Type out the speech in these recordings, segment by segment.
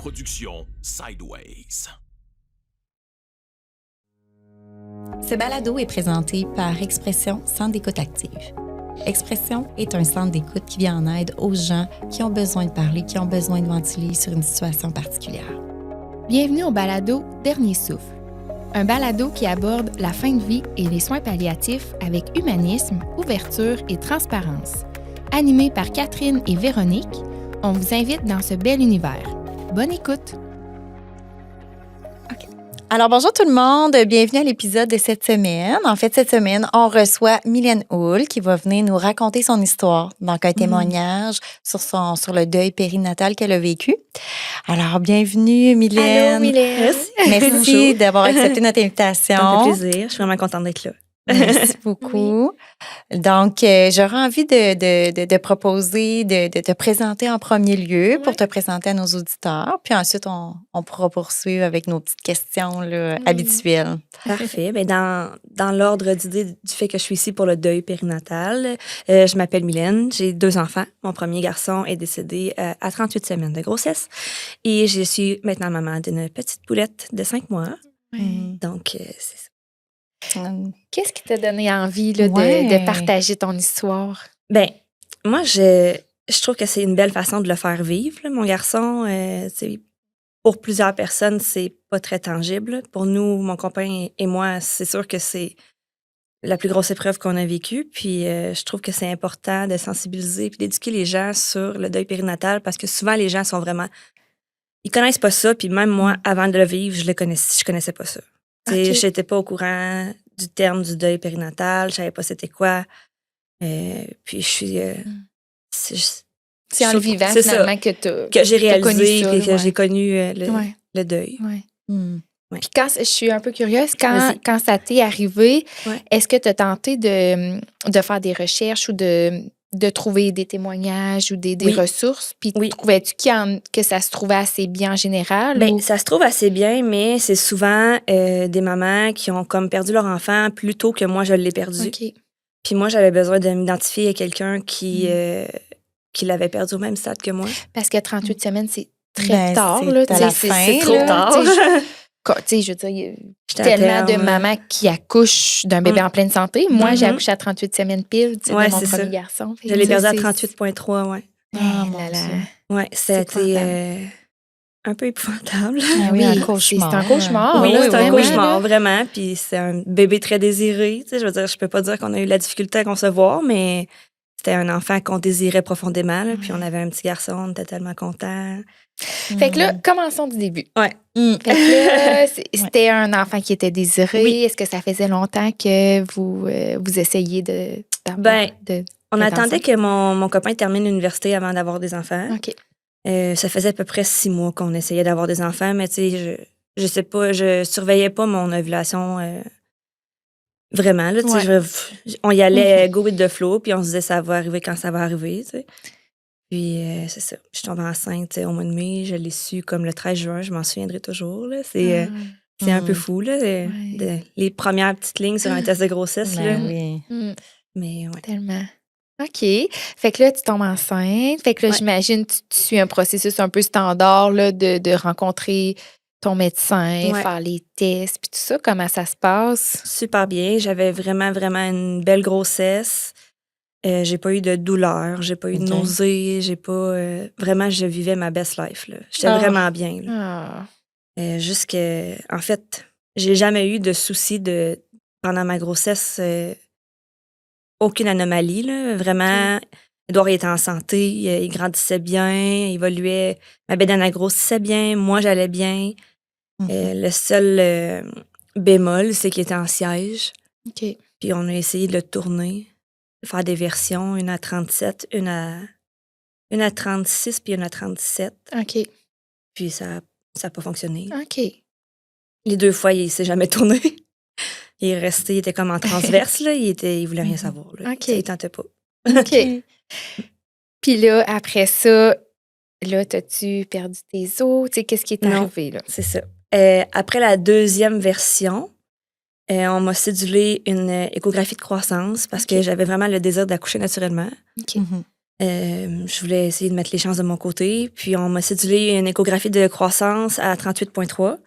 production Sideways. Ce balado est présenté par Expression Centre d'écoute active. Expression est un centre d'écoute qui vient en aide aux gens qui ont besoin de parler, qui ont besoin de ventiler sur une situation particulière. Bienvenue au balado Dernier souffle. Un balado qui aborde la fin de vie et les soins palliatifs avec humanisme, ouverture et transparence. Animé par Catherine et Véronique, on vous invite dans ce bel univers. Bonne écoute! Alors, bonjour tout le monde. Bienvenue à l'épisode de cette semaine. En fait, cette semaine, on reçoit Mylène Houle qui va venir nous raconter son histoire, donc un témoignage sur le deuil périnatal qu'elle a vécu. Alors, bienvenue Mylène. Allô Mylène! Merci d'avoir accepté notre invitation. Ça me fait plaisir. Je suis vraiment contente d'être là. Merci beaucoup. Donc, j'aurais envie de proposer de te présenter en premier lieu pour te présenter à nos auditeurs. Puis ensuite, on pourra poursuivre avec nos petites questions là, habituelles. Parfait. Bien, dans l'ordre d'idée du fait que je suis ici pour le deuil périnatal, je m'appelle Mylène. J'ai 2 enfants. Mon premier garçon est décédé à 38 semaines de grossesse. Et je suis maintenant maman d'une petite poulette de 5 mois. Donc, c'est ça. Qu'est-ce qui t'a donné envie là, de partager ton histoire? Bien, moi, je trouve que c'est une belle façon de le faire vivre. Là. Mon garçon, pour plusieurs personnes, c'est pas très tangible. Pour nous, mon copain et moi, c'est sûr que c'est la plus grosse épreuve qu'on a vécue. Puis je trouve que c'est important de sensibiliser et d'éduquer les gens sur le deuil périnatal parce que souvent, les gens sont vraiment... Ils connaissent pas ça. Puis même moi, avant de le vivre, je connaissais pas ça. Okay. Je n'étais pas au courant du terme du deuil périnatal. Je savais pas c'était quoi. Puis je suis... c'est en le vivant, finalement, que j'ai réalisé et que j'ai connu le deuil. Ouais. Puis quand, je suis un peu curieuse, quand ça t'est arrivé, est-ce que tu as tenté de faire des recherches ou de trouver des témoignages ou des ressources? Puis trouvais-tu que ça se trouvait assez bien en général? Bien, ça se trouve assez bien, mais c'est souvent des mamans qui ont comme perdu leur enfant plus tôt que moi, je l'ai perdu. Okay. Puis moi, j'avais besoin de m'identifier à quelqu'un qui l'avait perdu au même stade que moi. Parce que 38 semaines, c'est très tard. C'est trop tard. Je veux dire, il y a tellement de mamans qui accouchent d'un bébé en pleine santé. Moi, j'ai accouché à 38 semaines pile de mon premier garçon. Je l'ai perdu à 38,3, oui. Ah, mon Dieu. Oui, c'était un peu épouvantable. Oui, un cauchemar. C'est un cauchemar. Oui, c'est un cauchemar, là. Vraiment. Puis c'est un bébé très désiré. Je veux dire, je peux pas dire qu'on a eu la difficulté à concevoir, mais c'était un enfant qu'on désirait profondément. Là, puis on avait un petit garçon, on était tellement contents. Fait que là, commençons du début. Ouais. Fait que là, c'était un enfant qui était désiré. Oui. Est-ce que ça faisait longtemps que vous essayiez on attendait que mon copain termine l'université avant d'avoir des enfants. OK. Ça faisait à peu près 6 mois qu'on essayait d'avoir des enfants, mais tu sais, je sais pas, je surveillais pas mon ovulation vraiment. Là, on y allait go with the flow, puis on se disait ça va arriver quand ça va arriver. T'sais. Puis c'est ça, je suis tombée enceinte au mois de mai, je l'ai su comme le 13 juin, je m'en souviendrai toujours. Là. C'est un peu fou, là, les premières petites lignes sur un test de grossesse. Là. Oui. Mais ouais. Tellement. OK. Fait que là, tu tombes enceinte. Fait que là, j'imagine tu suis un processus un peu standard là, de rencontrer ton médecin, faire les tests, puis tout ça. Comment ça se passe? Super bien. J'avais vraiment, vraiment une belle grossesse. J'ai pas eu de douleur, j'ai pas eu de nausées, j'ai pas... vraiment, je vivais ma best life. Là. J'étais vraiment bien. Là. En fait, j'ai jamais eu de soucis pendant ma grossesse... aucune anomalie, là. Vraiment, Edouard était en santé, il grandissait bien, il évoluait. Ma bédaine a grossissait bien, moi, j'allais bien. Le seul bémol, c'est qu'il était en siège. OK. Puis on a essayé de le tourner, de faire des versions, une à 37, une à 36, puis une à 37. OK. Puis ça n'a pas fonctionné. OK. Les 2 fois, il s'est jamais tourné. Il était comme en transverse, là. Il voulait rien savoir. Là. OK. Ça, il tentait pas. OK. Puis là, après ça, là, t'as-tu perdu tes os? Tu sais, qu'est-ce qui est arrivé, là? C'est ça. Après la 2e version, on m'a cédulé une échographie de croissance parce que j'avais vraiment le désir d'accoucher naturellement. OK. Je voulais essayer de mettre les chances de mon côté. Puis, on m'a cédulé une échographie de croissance à 38,3,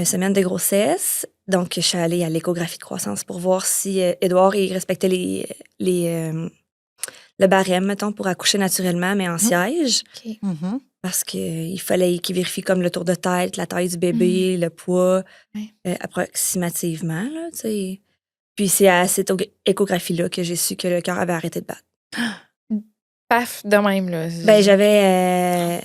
semaine de grossesse. Donc, je suis allée à l'échographie de croissance pour voir si Édouard il respectait le barème, mettons, pour accoucher naturellement, mais en siège. OK. Mhm. Parce qu'il fallait qu'il vérifie comme le tour de tête, la taille du bébé, le poids, Ouais. approximativement, là, tu sais. Puis c'est à cette échographie-là que j'ai su que le cœur avait arrêté de battre. Paf, de même, là. Ben, j'avais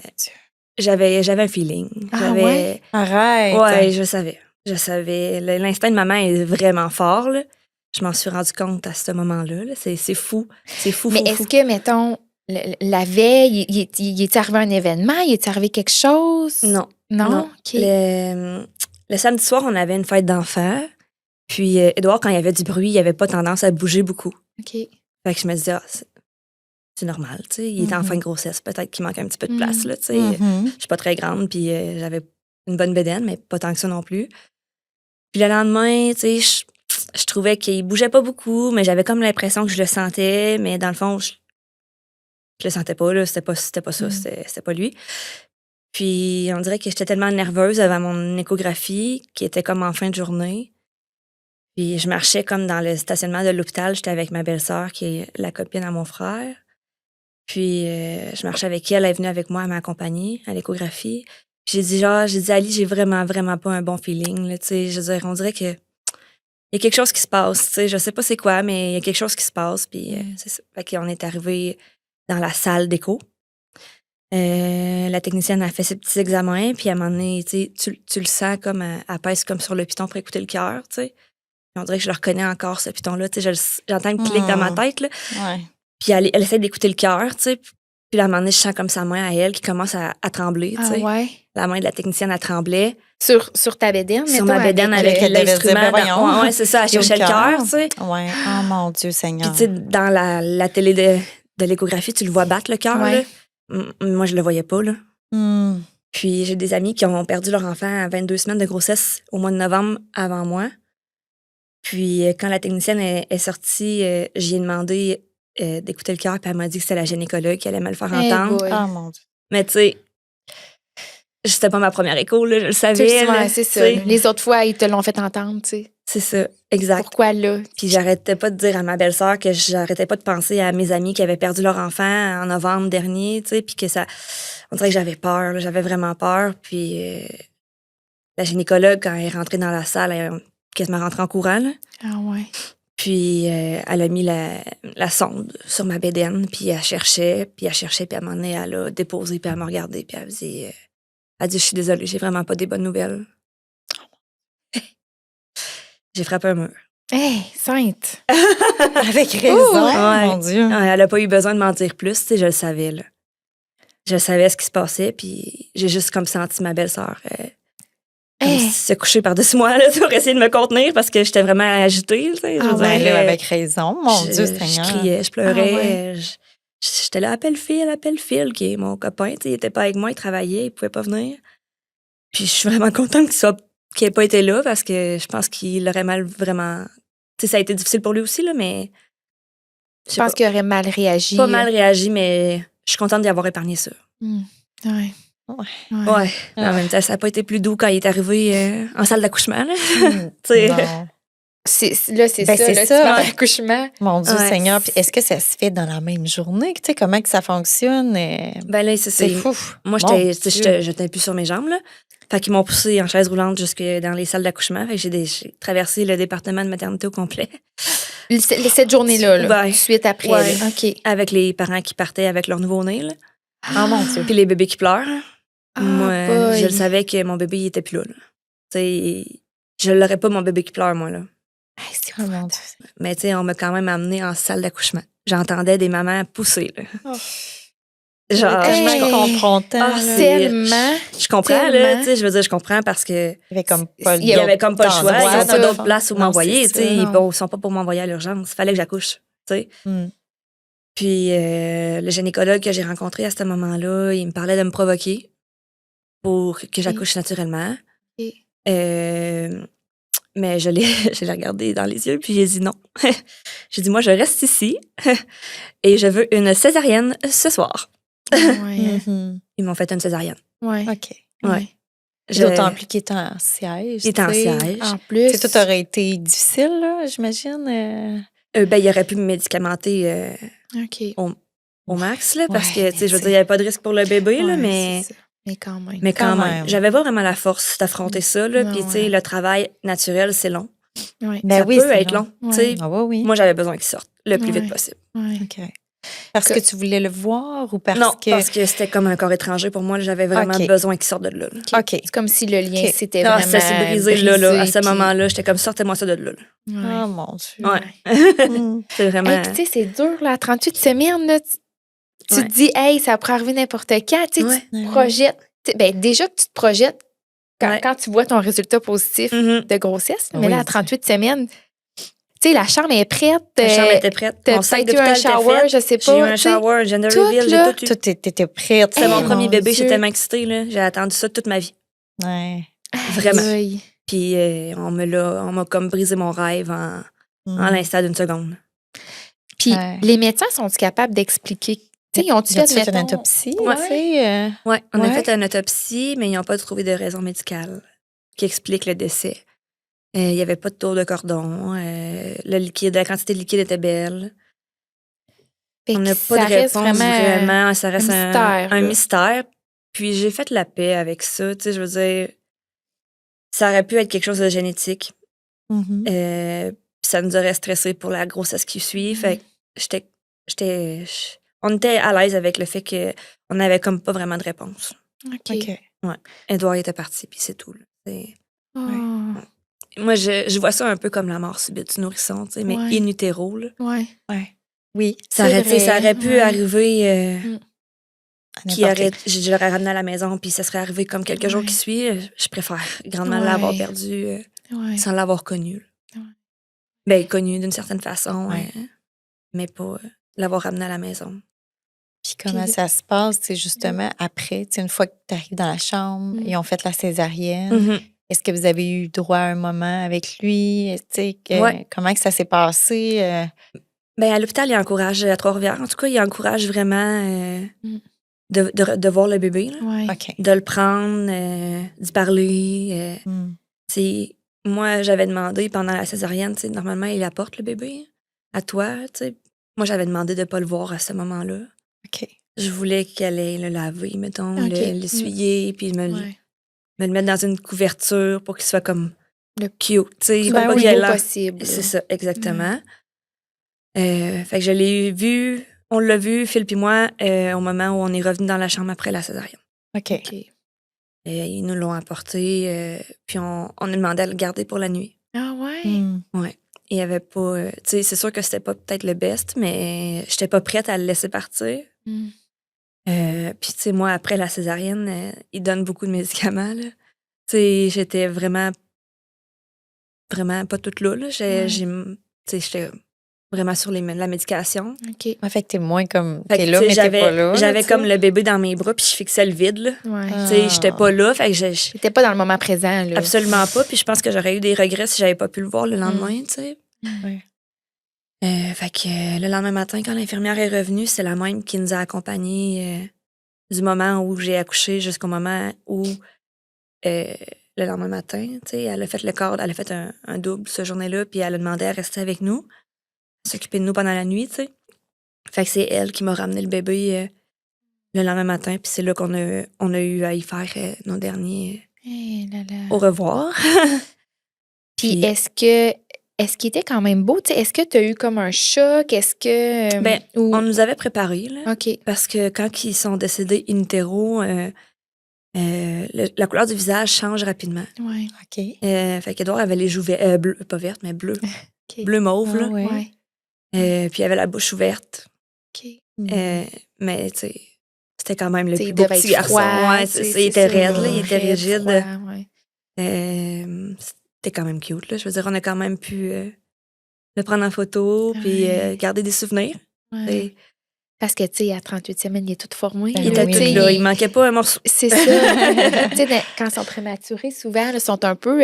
un feeling. Ah ouais? Arrête. Ouais, je savais. Je savais. L'instinct de maman est vraiment fort, là. Je m'en suis rendu compte à ce moment-là. Là. C'est fou. C'est fou, Mais fou, est-ce fou. que, mettons, la veille, il est arrivé un événement? Il est arrivé quelque chose? Non. Non? Non. OK. Le samedi soir, on avait une fête d'enfants. Puis, Édouard, quand il y avait du bruit, il avait pas tendance à bouger beaucoup. OK. Fait que je me disais, c'est normal, tu sais. Il était en fin de grossesse. Peut-être qu'il manque un petit peu de place, là, tu sais. Mhm. Je suis pas très grande, puis j'avais une bonne bedaine, mais pas tant que ça non plus. Puis le lendemain, tu sais, je trouvais qu'il bougeait pas beaucoup, mais j'avais comme l'impression que je le sentais, mais dans le fond, je le sentais pas, là. C'était pas ça, c'était pas lui. Puis on dirait que j'étais tellement nerveuse avant mon échographie, qui était comme en fin de journée. Puis je marchais comme dans le stationnement de l'hôpital. J'étais avec ma belle-sœur, qui est la copine à mon frère. Puis je marchais avec elle. Elle est venue avec moi à m'accompagner à l'échographie. Puis j'ai dit, Ali, j'ai vraiment, vraiment pas un bon feeling. Là, tu sais, je veux dire, on dirait que il y a quelque chose qui se passe. Tu sais, je sais pas c'est quoi, mais il y a quelque chose qui se passe. Puis c'est ça. Fait qu'on est arrivé dans la salle d'écho. La technicienne a fait ses petits examens. Puis à un moment donné, tu le sens comme elle pèse comme sur le piton pour écouter le cœur. Tu sais. On dirait que je le reconnais encore, ce piton-là. Tu sais, j'entends une clic dans ma tête. Là. Ouais. Puis elle essaie d'écouter le cœur, tu sais. Puis à un moment donné, je sens comme sa main à elle qui commence à trembler, tu Ah sais. ouais? La main de la technicienne, elle tremblait. Sur ta bédaine? Sur mettons, ma bédaine avec elle devait l'instrument. dire, ben voyons. Ouais, c'est ça, elle Il y a cherchait le cœur, tu sais. Ouais. Oh mon Dieu Puis Seigneur. tu sais, dans la télé de l'échographie, tu le vois battre le cœur, Ouais. là. Moi, je le voyais pas, là. Hmm. Puis j'ai des amis qui ont perdu leur enfant à 22 semaines de grossesse au mois de novembre avant moi. Puis quand la technicienne est sortie, j'y ai demandé d'écouter le cœur, puis elle m'a dit que c'était la gynécologue qui allait me le faire Hey entendre. boy. Oh mon Dieu. Mais tu sais, c'était pas ma première écho, là, je le Tu savais. sais, là, ouais, c'est tu ça. sais. Les autres fois, ils te l'ont fait entendre, tu sais. C'est ça, exact. Pourquoi là? Puis j'arrêtais pas de dire à ma belle-sœur que j'arrêtais pas de penser à mes amis qui avaient perdu leur enfant en novembre dernier, tu sais, puis que ça... On dirait que j'avais peur, là, j'avais vraiment peur. Puis la gynécologue, quand elle est rentrée dans la salle, elle est quasiment rentrée en courant, là. Ah ouais. Puis elle a mis la sonde sur ma bédaine, puis elle cherchait, puis à un moment donné, elle a déposé, puis elle m'a regardé, puis elle dit, je suis désolée, j'ai vraiment pas des bonnes nouvelles. J'ai frappé un mur. Hey, sainte! Avec raison, Ouais. mon Dieu. Ouais, elle a pas eu besoin de m'en dire plus, tu sais, je le savais, là. Je savais ce qui se passait, puis j'ai juste comme senti ma belle-sœur Hey. se coucher par-dessus moi, là, pour essayer de me contenir, parce que j'étais vraiment agitée, tu sais. Je Ah veux Ben dire, là, avec raison, mon je, Dieu je Seigneur. criais, je pleurais. Ah ouais. J'étais là, appelle Phil, qui est mon copain. Tu sais, il était pas avec moi, il travaillait, il pouvait pas venir. Puis je suis vraiment contente qu'il ait pas été là, parce que je pense qu'il aurait mal vraiment... Tu sais, ça a été difficile pour lui aussi, là, mais... Je pense qu'il aurait mal réagi. Pas mal réagi, mais je suis contente d'y avoir épargné ça. Ouais. Ouais. Ouais. Mais en même temps, ça n'a pas été plus doux quand il est arrivé en salle d'accouchement, là. Tu sais. Non. Là, c'est Ben, ça. c'est Là, ça. tu parles d'accouchement. Mon Dieu Ouais. Seigneur. Puis est-ce que ça se fait dans la même journée? Tu sais, comment que ça fonctionne? Ben là, C'est fou. Moi, Mon j'étais plus sur mes jambes, là. Fait qu'ils m'ont poussée en chaise roulante jusque dans les salles d'accouchement. Fait que j'ai traversé le département de maternité au complet. Cette journée-là, là, Ouais. tout de suite après. Ouais. là. OK. Avec les parents qui partaient avec leur nouveau-né, là. Oh mon Dieu. Puis les bébés qui pleurent. Ah, Moi, boy. je le savais que mon bébé, il était plus là. Tu sais, je l'aurais pas, mon bébé qui pleure, moi, là. Hey, c'est Oh mon Dieu. Mais tu sais, on m'a quand même amenée en salle d'accouchement. J'entendais des mamans pousser, là. Oh. Genre, Hey. Je comprends tant, Ah, là. c'est- Tellement. je comprends, là, tellement. tu sais, je veux dire, je comprends parce que Il y avait comme pas Il il y avait comme pas le choix. d'endroit Ils n'ont c'est pas ça. d'autre place où Non, m'envoyer, c'est tu sais. ça. Non. Ils sont pas pour m'envoyer à l'urgence. Il fallait que j'accouche, tu sais. Hmm. Puis le gynécologue que j'ai rencontré à ce moment-là, il me parlait de me provoquer pour que j'accouche naturellement. Ok. Mais je l'ai regardé dans les yeux, puis j'ai dit non. J'ai dit, moi, je reste ici et je veux une césarienne ce soir. Ouais. Mhm. Ils m'ont fait une césarienne. Ouais. OK. Ouais. D'autant plus qu'il est en siège. Il était en tu sais. siège. En plus. Tu sais, tout aurait été difficile, là, j'imagine. Ben, il aurait pu me médicamenter OK. au max, là, parce Ouais, que, mais tu sais, je veux tu dire, il n'y avait pas de risque pour le bébé, là, Ouais, mais... c'est ça. Mais quand même. Mais quand Quand même, même. j'avais pas vraiment la force d'affronter ça. Là. Ouais, Puis, tu sais, ouais. le travail naturel, c'est long. Ouais. Ben Ça oui, peut c'est être long. long. Tu sais, Ah oui. moi, j'avais besoin qu'il sorte le plus Ouais. vite possible. Ouais. OK. Parce que tu voulais le voir ou parce non, que... parce que c'était comme un corps étranger pour moi. J'avais vraiment Ok. besoin qu'il sorte de là. OK. C'est comme si le lien OK. s'était Non, vraiment ça s'est brisé, là. À ce puis- moment-là, j'étais comme, sortez-moi ça de là. Ouais. Oh mon Dieu. Ouais. Mm. C'est vraiment... Hey, puis tu sais, c'est dur, là, à 38 semaines, là, tu Ouais. te dis, hey, ça pourrait arriver n'importe quand, tu sais, Ouais. tu te projettes. Ben, déjà que tu te projettes Ouais. quand tu vois ton résultat positif Mhm. de grossesse, mais Oui, là, à 38 semaines, tu sais, la chambre est prête. La chambre était prête. T'as Mon sac peut-être eu un d'hôpital était shower, fait. je sais J'ai eu pas. un tu sais. shower, un gender tout, reveal, là. j'ai tout eu. Tout était prête. C'était mon Hey, premier mon bébé, Dieu. j'étais tellement excitée, là. J'ai attendu ça toute ma vie. Ouais. Vraiment. Aïe. Puis on m'a comme brisé mon rêve en Mm. l'instant d'une seconde. Puis Ouais. les médecins sont-ils capables d'expliquer? Tu sais, ils ont-tu Ils ont-tu fait une mettons- autopsie? Ouais. Tu sais, Ouais, on a Ouais. fait une autopsie, mais ils n'ont pas trouvé de raison médicale qui explique le décès. Il n'y avait pas de tour de cordon. Le liquide, la quantité de liquide était belle. Fait On que n'a pas ça de reste réponse vraiment. Ça reste mystère, un là. mystère. Puis j'ai fait la paix avec ça. Tu sais, je veux dire, ça aurait pu être quelque chose de génétique. Mhm. Puis ça nous aurait stressé pour la grossesse qui suit. Fait que on était à l'aise avec le fait qu'on n'avait comme pas vraiment de réponse. OK. OK. Edouard était parti, puis c'est tout. Là. Oh. Moi, je vois ça un peu comme la mort subite du nourrisson, tu sais, mais Ouais. in utero. Là. Ouais. Oui. Ça, C'est aurait, tu sais, ça vrai, aurait pu ouais. arriver, à qu'il n'importe aurait, quel- je l'aurais ramené à la maison, puis ça serait arrivé comme quelques jours Ouais. qui suivent. Je préfère grandement Ouais. l'avoir perdu Ouais. sans l'avoir connu. Là. Ouais. Ben, connu d'une certaine façon, Ouais. mais pas l'avoir ramené à la maison. Puis comment Puis- ça se passe, c'est justement après, tu sais, une fois que tu arrives dans la chambre, Mm. ils ont fait la césarienne. Mhm. Est-ce que vous avez eu droit à un moment avec lui? Tu sais, Ouais. comment que ça s'est passé? Ben, à l'hôpital, il encourage, à Trois-Rivières, en tout cas, il encourage vraiment Mm. de voir le bébé, là, Ouais. OK. de le prendre, d'y parler. Mm. C'est- moi, j'avais demandé pendant la césarienne, tu sais, normalement, il apporte le bébé à toi. Tu sais. Moi, j'avais demandé de ne pas le voir à ce moment-là. OK. Je voulais qu'elle aille le laver, mettons, Ok. l'essuyer, puis me Ouais. le mettre dans une couverture pour qu'il soit comme Le cute. Tu sais, plus pas beau qu'il ait l'air- possible. C'est ça, exactement. Fait que je l'ai vu, on l'a vu, Phil puis moi, au moment où on est revenu dans la chambre après la césarienne. OK. OK. Ils nous l'ont apporté, puis on a demandé à le garder pour la nuit. Ah ouais? Mm. Il y avait pas. Tu sais, c'est sûr que c'était pas peut-être le best, mais j'étais pas prête à le laisser partir. Mm. Puis, tu sais, moi, après la césarienne, ils donnent beaucoup de médicaments, là. Tu sais, j'étais vraiment pas toute là, là. Ouais. Tu sais, j'étais vraiment sur la médication. OK. En fait, t'es moins comme. Fait T'es que, là, tu mais sais, t'es pas là. j'avais tu sais. comme le bébé dans mes bras, puis je fixais le vide, là. Ouais. Ah. Tu sais, j'étais pas là, fait que J'étais pas dans le moment présent, là. absolument pas. Puis je pense que j'aurais eu des regrets si j'avais pas pu le voir le lendemain, tu sais. Ouais. Fait que le lendemain matin, quand l'infirmière est revenue, c'est la même qui nous a accompagnés du moment où j'ai accouché jusqu'au moment où le lendemain matin, tu sais, elle a fait le corps, elle a fait un double ce journée-là, puis elle a demandé à rester avec nous, s'occuper de nous pendant la nuit, tu sais. Fait que c'est elle qui m'a ramené le bébé le lendemain matin, puis c'est là qu'on a eu à y faire nos derniers Eh là là. au revoir. Puis Puis- est-ce qu'il était quand même beau? Tu sais, est-ce que tu as eu comme un choc? Est-ce que. Ben, ou- On nous avait préparés, là. OK. Parce que quand ils sont décédés in utero, la couleur du visage change rapidement. Ouais. OK. Fait qu'Edouard avait les joues bleues, pas vertes, mais bleues. OK. Bleu mauve, là. Ah ouais. Ouais. Puis il avait la bouche ouverte. OK. Mm. Mais, tu sais, c'était quand même le Tu sais, plus il beau devait petit être garçon. froid, Ouais, tu sais, il était ça, raide, là, il était raide, rigide. froid, ouais. C'était quand même cute, là. Je veux dire, on a quand même pu le prendre en photo, puis Ouais. garder des souvenirs. Ouais. Et Parce que, tu sais, à 38 semaines, il est tout formé. Ben il là, était tu tout sais, là, il manquait pas un morceau. C'est ça. Tu sais, quand ils sont prématurés, souvent, ils sont un peu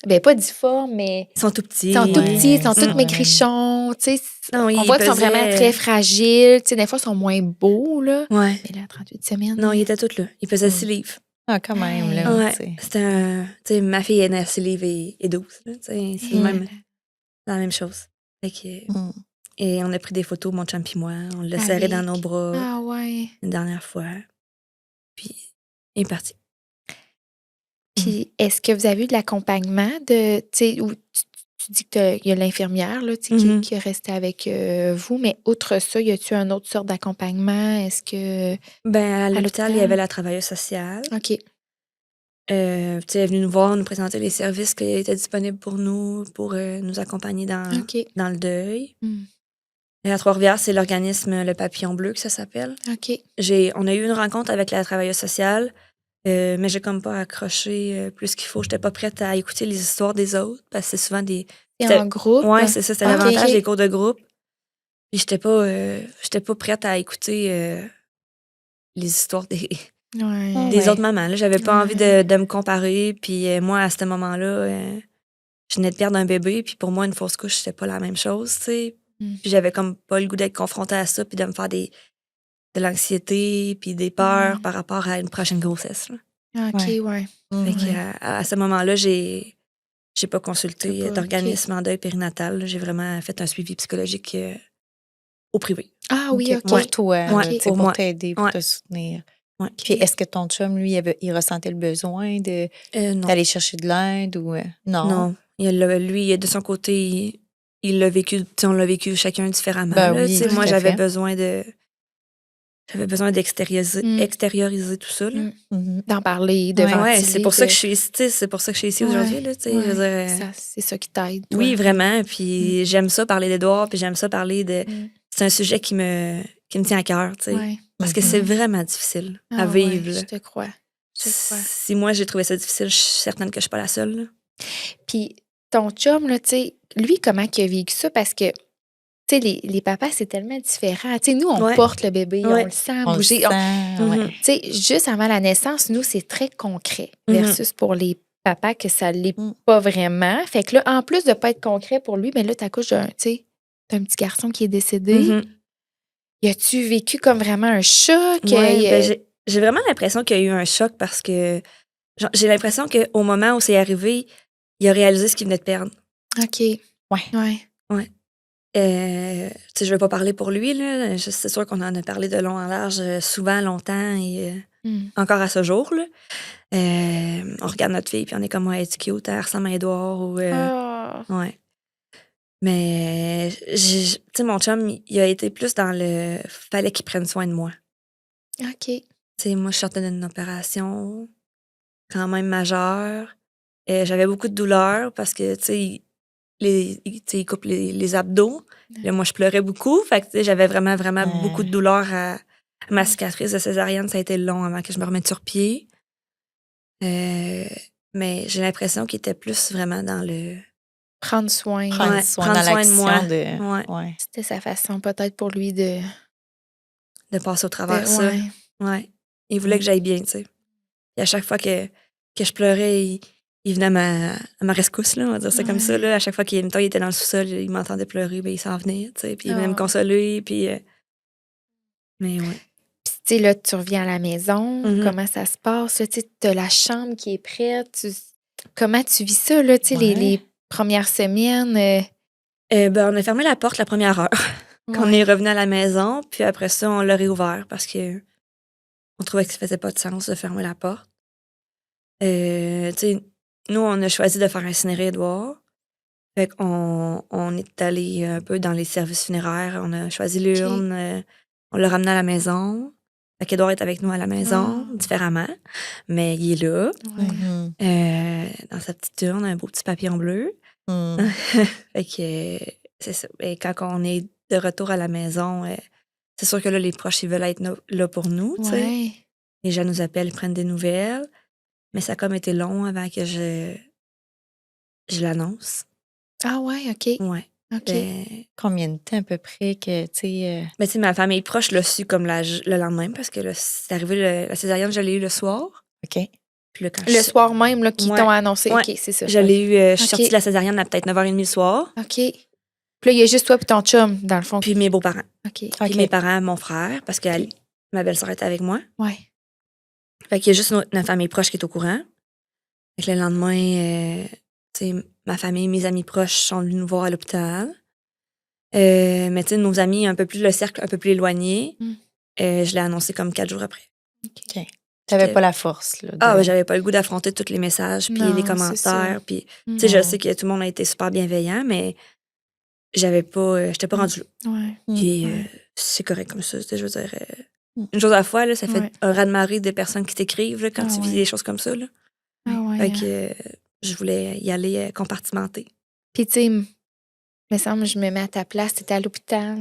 Ben, pas difformes, mais Ils sont tout petits. ils sont tout petits, ils sont tous Ouais. maigrichons, tu sais. Non, On ils voit qu'ils sont vraiment pesaient- très fragiles, tu sais, des fois, ils sont moins beaux, là. Ouais. Mais là, 38 semaines. Non, ils étaient tous là. Ils pesaient Mm. 6 livres. Ah, quand même, là. Ouais. Ouais. tu sais. C'était un... Tu sais, ma fille est née à 6 livres et 12. Là, tu sais, c'est Et même voilà. la même chose. Fait que... Mm. Et on a pris des photos, mon chum puis moi. On l'a serré dans Avec. nos bras Ah ouais. une dernière fois. Puis, il est parti. Puis, est-ce que vous avez eu de l'accompagnement de, tu sais, ou tu dis qu'il y a l'infirmière, là, tu sais, Mhm. qui est restée avec vous, mais outre ça, y a-tu un autre sorte d'accompagnement? Est-ce que... Ben, à l'hôpital, il y l'hôpital? avait la travailleuse sociale. OK. Tu sais, elle est venue nous voir, nous présenter les services qui étaient disponibles pour nous, pour nous accompagner OK. dans le deuil. Hmm. Et à Trois-Rivières, c'est l'organisme Le Papillon Bleu que ça s'appelle. OK. On a eu une rencontre avec la travailleuse sociale, mais j'ai comme pas accroché plus qu'il faut. J'étais pas prête à écouter les histoires des autres, parce que c'est souvent des... Et C'était- en groupe? Ouais, c'est ça, c'était OK. l'avantage des cours de groupe. Puis j'étais pas prête à écouter les histoires Ouais. des autres mamans. Là. J'avais pas envie Ouais. de me comparer. Puis moi, à ce moment-là, je venais de perdre un bébé. Puis pour moi, une fausse couche, c'était pas la même chose, tu sais. Mm. Puis j'avais comme pas le goût d'être confrontée à ça, puis de me faire de l'anxiété, puis des peurs Mm. par rapport à une prochaine grossesse. Là. OK, Ouais. ouais. Fait que, Ouais. à ce moment-là, j'ai pas consulté T'as pas- d'organisme en deuil périnatal. Là. J'ai vraiment fait un suivi psychologique au privé. Ah oui, OK. Pour toi, Ouais, là, tu sais, pour pour moi. t'aider, pour Ouais. te soutenir. Ouais. Puis est-ce que ton chum, lui, il ressentait le besoin Non. d'aller chercher de l'aide ou non? Non. Lui, de son côté, il l'a vécu, tu sais, on l'a vécu chacun différemment. Ben là. oui, Tu sais, tout moi, à j'avais fait. besoin d'extérioriser Mm. extérioriser tout ça. Là. Mm. Mhm. D'en parler, de Ouais, ventiler. Ouais, c'est pour ça de- que je suis ici, tu sais, c'est pour ça que je suis ici Ouais, aujourd'hui. Là, tu sais, je veux ouais. dire, C'est ça qui t'aide, toi. oui, vraiment. Puis j'aime ça parler d'Édouard, puis j'aime ça parler de. Mm. C'est un sujet qui me tient à cœur, tu sais. Ouais. Parce que Mhm. c'est vraiment difficile à Ah ouais, vivre. là. je te crois. Je te crois. Si moi j'ai trouvé ça difficile, je suis certaine que je suis pas la seule. Là. Puis ton chum, là, tu sais, lui, comment il a vécu ça? Parce que, tu sais, les papas, c'est tellement différent. Tu sais, nous, on Ouais. porte le bébé, Ouais. on le sent On le bouger. sent, Mhm. ouais. Tu sais, juste avant la naissance, nous, c'est très concret Mhm. versus pour les papas que ça l'est Mm. pas vraiment. Fait que là, en plus de pas être concret pour lui, ben là, t'accouches d'un petit garçon qui est décédé. Mhm. Y a-tu vécu comme vraiment un choc? Ouais, ben, j'ai vraiment l'impression qu'il y a eu un choc parce que j'ai l'impression qu'au moment où c'est arrivé, il a réalisé ce qu'il venait de perdre. OK. Ouais. Ouais. Tu sais, je vais pas parler pour lui, là. C'est sûr qu'on en a parlé de long en large, souvent, longtemps, et Mm. encore à ce jour, là. On regarde notre fille, puis on est comme, ouais, elle est cute, elle ressemble à Édouard, ou... Ah. Ouais. Mais, tu sais, mon chum, il a été plus dans le... Fallait qu'il prenne soin de moi. OK. Tu sais, moi, je sortais d'une opération quand même majeure. J'avais beaucoup de douleur parce que, tu sais, il coupe les abdos. Là, moi, je pleurais beaucoup. Fait que, tu sais, j'avais vraiment, vraiment Ouais. beaucoup de douleur à ma cicatrice de césarienne. Ça a été long avant que je me remette sur pied. Mais j'ai l'impression qu'il était plus vraiment dans le... Prendre soin. Prendre Ouais, soin prendre dans soin de l'action moi. de... Ouais. Ouais. C'était sa façon peut-être pour lui de... De passer au travers de ça. ouais. Ouais. Il voulait que j'aille bien, tu sais. Et à chaque fois que je pleurais, il venait à ma rescousse, là, on va dire ça comme ça. Là. À chaque fois qu'il était dans le sous-sol, il m'entendait pleurer, ben, il s'en venait, tu sais, puis il venait me Ah. consoler, puis... Mais ouais. Puis, tu sais, là, tu reviens à la maison. Mhm. Comment ça se passe? Tu sais, t'as la chambre qui est prête. Comment tu vis ça, là, tu sais, Ouais. les premières semaines? Ben, on a fermé la porte la première heure quand on Ouais. est revenu à la maison, puis après ça, on l'a réouvert parce que on trouvait que ça faisait pas de sens de fermer la porte. Tu sais, nous, on a choisi de faire incinérer Édouard. Fait on est allé un peu dans les services funéraires. On a choisi l'urne. On l'a ramené à la maison. Fait qu'Édouard est avec nous à la maison, Ah. différemment. Mais il est là, Mhm. dans sa petite urne, un beau petit papillon bleu. Mhm. Fait que c'est ça. Et quand on est de retour à la maison, c'est sûr que là, les proches, ils veulent être là pour nous, tu sais. Ouais. Les gens nous appellent, ils prennent des nouvelles. Mais ça a comme été long avant que je l'annonce. Ah ouais, OK. Ouais. OK. Combien de temps à peu près que, tu sais... Mais tu sais, ma famille proche l'a su comme le lendemain parce que c'est arrivé, la césarienne, je l'ai eu le soir. OK. Puis là, quand Le soir même, là, qu'ils Ouais. t'ont annoncé. Ouais. OK, c'est ça. je l'ai eu, je suis Ok. sortie de la césarienne à peut-être 9h30 le soir. OK. Puis là, il y a juste toi et ton chum, dans le fond. Puis mes beaux-parents. OK. OK. Puis mes parents, mon frère, parce que ma belle-sœur était avec moi. Ouais. Fait qu'il y a juste notre famille proche qui est au courant. Fait que le lendemain, tu sais, ma famille, mes amis proches sont venus nous voir à l'hôpital. Mais tu sais, nos amis, le cercle un peu plus éloigné, je l'ai annoncé comme 4 jours après. OK. T'avais pas la force, là. Ah, ouais, j'avais pas le goût d'affronter tous les messages, puis Non, les c'est commentaires. ça. Puis, tu sais, je Non. sais que tout le monde a été super bienveillant, mais j'étais pas rendue là. Ouais. Puis, Ouais. c'est correct comme ça. Tu sais, je veux dire, Mm. une chose à la fois, là, ça fait Ouais. un raz-de-marée de personnes qui t'écrivent là, quand Ah tu vis ouais. des choses comme ça. Là. Ah ouais. Fait que je voulais y aller compartimenter. Puis, tu sais, me semble, je me mets à ta place, t'étais à l'hôpital.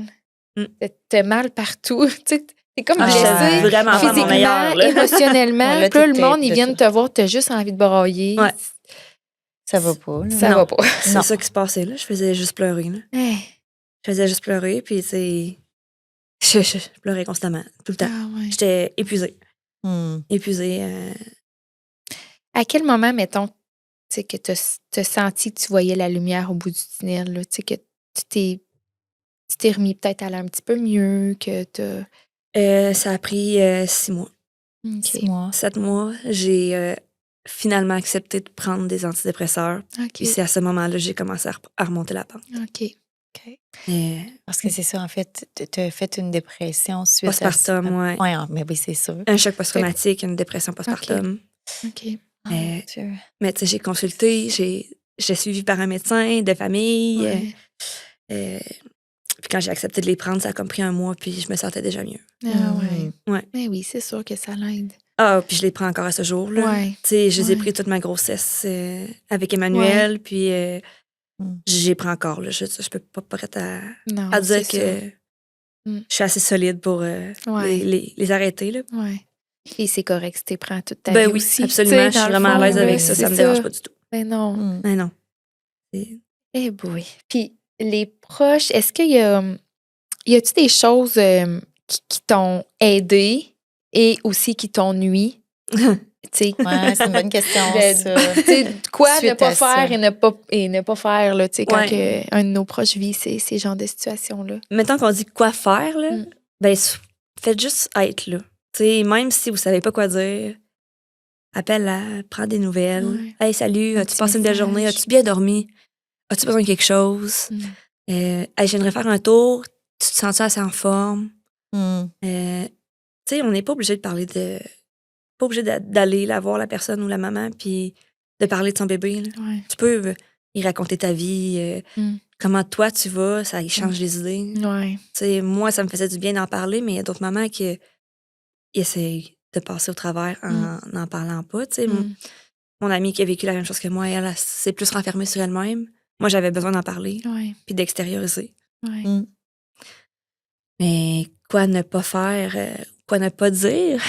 Mm. T'as mal partout. Tu sais, t'es comme Ah, blessé j'étais vraiment pas à mon physiquement, meilleur, là. émotionnellement. Ouais, là, Puis là, le t'étais- monde, ils viennent te voir, t'as juste envie de brailler. Ouais. Ça va pas, là. Ça Non. va pas. C'est Non. ça qui se passait. Là. Je faisais juste pleurer. Là. Hey. Je faisais juste pleurer, puis tu sais, je pleurais constamment, tout le temps. Ah ouais. J'étais épuisée. Hmm. Épuisée. À quel moment, mettons, tu sais, que t'as senti que tu voyais la lumière au bout du tunnel, là, tu sais, que tu t'es remis peut-être à aller un petit peu mieux, que t'as... Ça a pris 6 mois. OK. 6 mois. 7 mois, j'ai finalement accepté de prendre des antidépresseurs. Puis OK. c'est à ce moment-là que j'ai commencé à remonter la pente. OK. Parce que c'est ça, en fait, t'as fait une dépression suite Postpartum, ouais. Ouais, mais oui, c'est sûr. Un choc post-traumatique, une dépression postpartum. OK. Oh, Euh, mon Dieu. Mais tu sais, j'ai consulté, j'ai suivi par un médecin de famille. Ouais. Puis quand j'ai accepté de les prendre, ça a comme pris 1 mois, puis je me sentais déjà mieux. Ah ouais. Ouais. Mais oui, c'est sûr que ça l'aide. Ah, puis je les prends encore à ce jour. Là. Ouais. Tu sais, je les ai Ouais. pris toute ma grossesse avec Emmanuel, puis Mm. j'y prends encore. Là. Je peux pas prête Non, à dire c'est que ça. Mm. je suis assez solide pour Ouais. les arrêter. Là. Ouais. Et c'est correct si t'es prends toute ta Ben vie oui, aussi. absolument. Tu sais, Je suis dans le vraiment à fond, l'aise avec là, ça. c'est Ça me dérange pas du tout. Ben non. Hmm. Mais non. C'est- Eh boy. Puis les proches, est-ce qu'il y a-tu des choses qui t'ont aidé et aussi qui t'ont nui? Tu sais, Ouais, c'est une bonne question, Ben, ça. tu sais, quoi Suite ne pas à ça. faire et ne pas faire là, tu sais, quand Ouais. un de nos proches vit ces genres de situations-là. Mettons qu'on dit quoi faire, là, Mm. ben, faites juste être là. Tu sais, même si vous savez pas quoi dire, appelle-la, prends des nouvelles. Ouais. Hey, salut, Un as-tu petit passé une belle message. journée? As-tu bien dormi? As-tu besoin de quelque chose? Mm. Hey, j'aimerais faire un tour. Tu te sens-tu assez en forme? Hmm. Tu sais, on n'est pas obligé de parler de. Pas obligé d'aller la voir, la personne ou la maman, puis de parler de son bébé. Là. Ouais. Tu peux y raconter ta vie, Mm. comment toi tu vas, ça y change les idées. Ouais. Tu sais, moi, ça me faisait du bien d'en parler, mais il y a d'autres mamans qui essayent de passer au travers en n'en parlant pas. Tu sais. Mm. Mon amie qui a vécu la même chose que moi, elle s'est plus renfermée sur elle-même. Moi, j'avais besoin d'en parler, Ouais. puis d'extérioriser. Ouais. Mm. Mais quoi ne pas faire, quoi ne pas dire,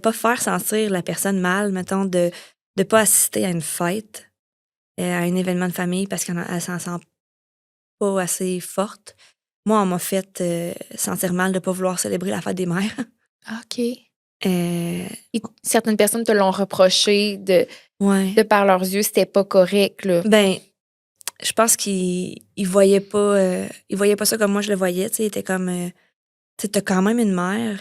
pas faire sentir la personne mal, mettons, de ne pas assister à une fête, à un événement de famille parce qu'elle s'en sent pas assez forte. Moi, on m'a fait sentir mal de ne pas vouloir célébrer la fête des mères. OK. Euh, Certaines personnes te l'ont reproché ouais. de par leurs yeux, c'était pas correct, là. Ben, je pense qu'ils voyaient pas ça comme moi je le voyais. Tu sais, ils étaient comme, tu sais, t'as quand même une mère,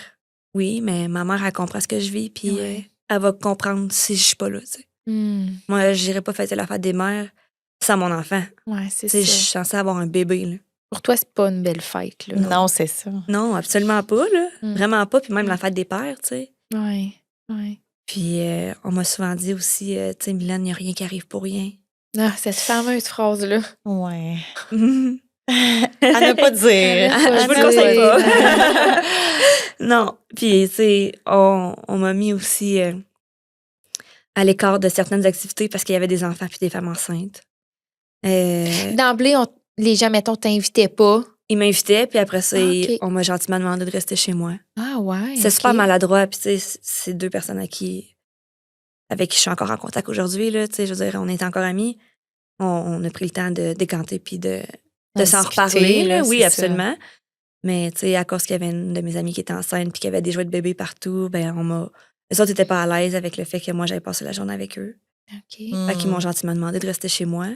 oui, mais ma mère, elle comprend ce que je vis, puis Ouais. elle va comprendre si je suis pas là. Tu sais. Mm. Moi, j'irais pas fêter la fête des mères sans mon enfant. Ouais, c'est Tu sais, je ça. suis censée avoir un bébé. Là. Pour toi, c'est pas une belle fête, là. Non, c'est ça. Non, absolument pas. Là. Mm. Vraiment pas. Puis même Mm. la fête des pères, tu sais. Ouais. Ouais. Puis on m'a souvent dit aussi, tu sais, Mylène, il n'y a rien qui arrive pour rien. Ah, cette fameuse phrase-là. Ouais. Je À ne pas dire. vous le conseille pas. Non. Puis, tu sais, on m'a mis aussi à l'écart de certaines activités parce qu'il y avait des enfants puis des femmes enceintes. D'emblée, les gens, mettons, t'invitaient pas. Ils m'invitaient, puis après ça, Ah, ok. on m'a gentiment demandé de rester chez moi. Ah ouais. C'est ok. super maladroit, puis tu sais, c'est 2 personnes avec qui je suis encore en contact aujourd'hui, là, tu sais, je veux dire, on est encore amis. On a pris le temps de décanter puis de s'en discuter, reparler, là, là, oui, c'est absolument. Mais, tu sais, à cause qu'il y avait une de mes amies qui était enceinte puis qu'il y avait des jouets de bébé partout, ben les autres n'étaient pas à l'aise avec le fait que moi, j'avais passé la journée avec eux. OK. Fait qu'ils m'ont gentiment demandé de rester chez moi.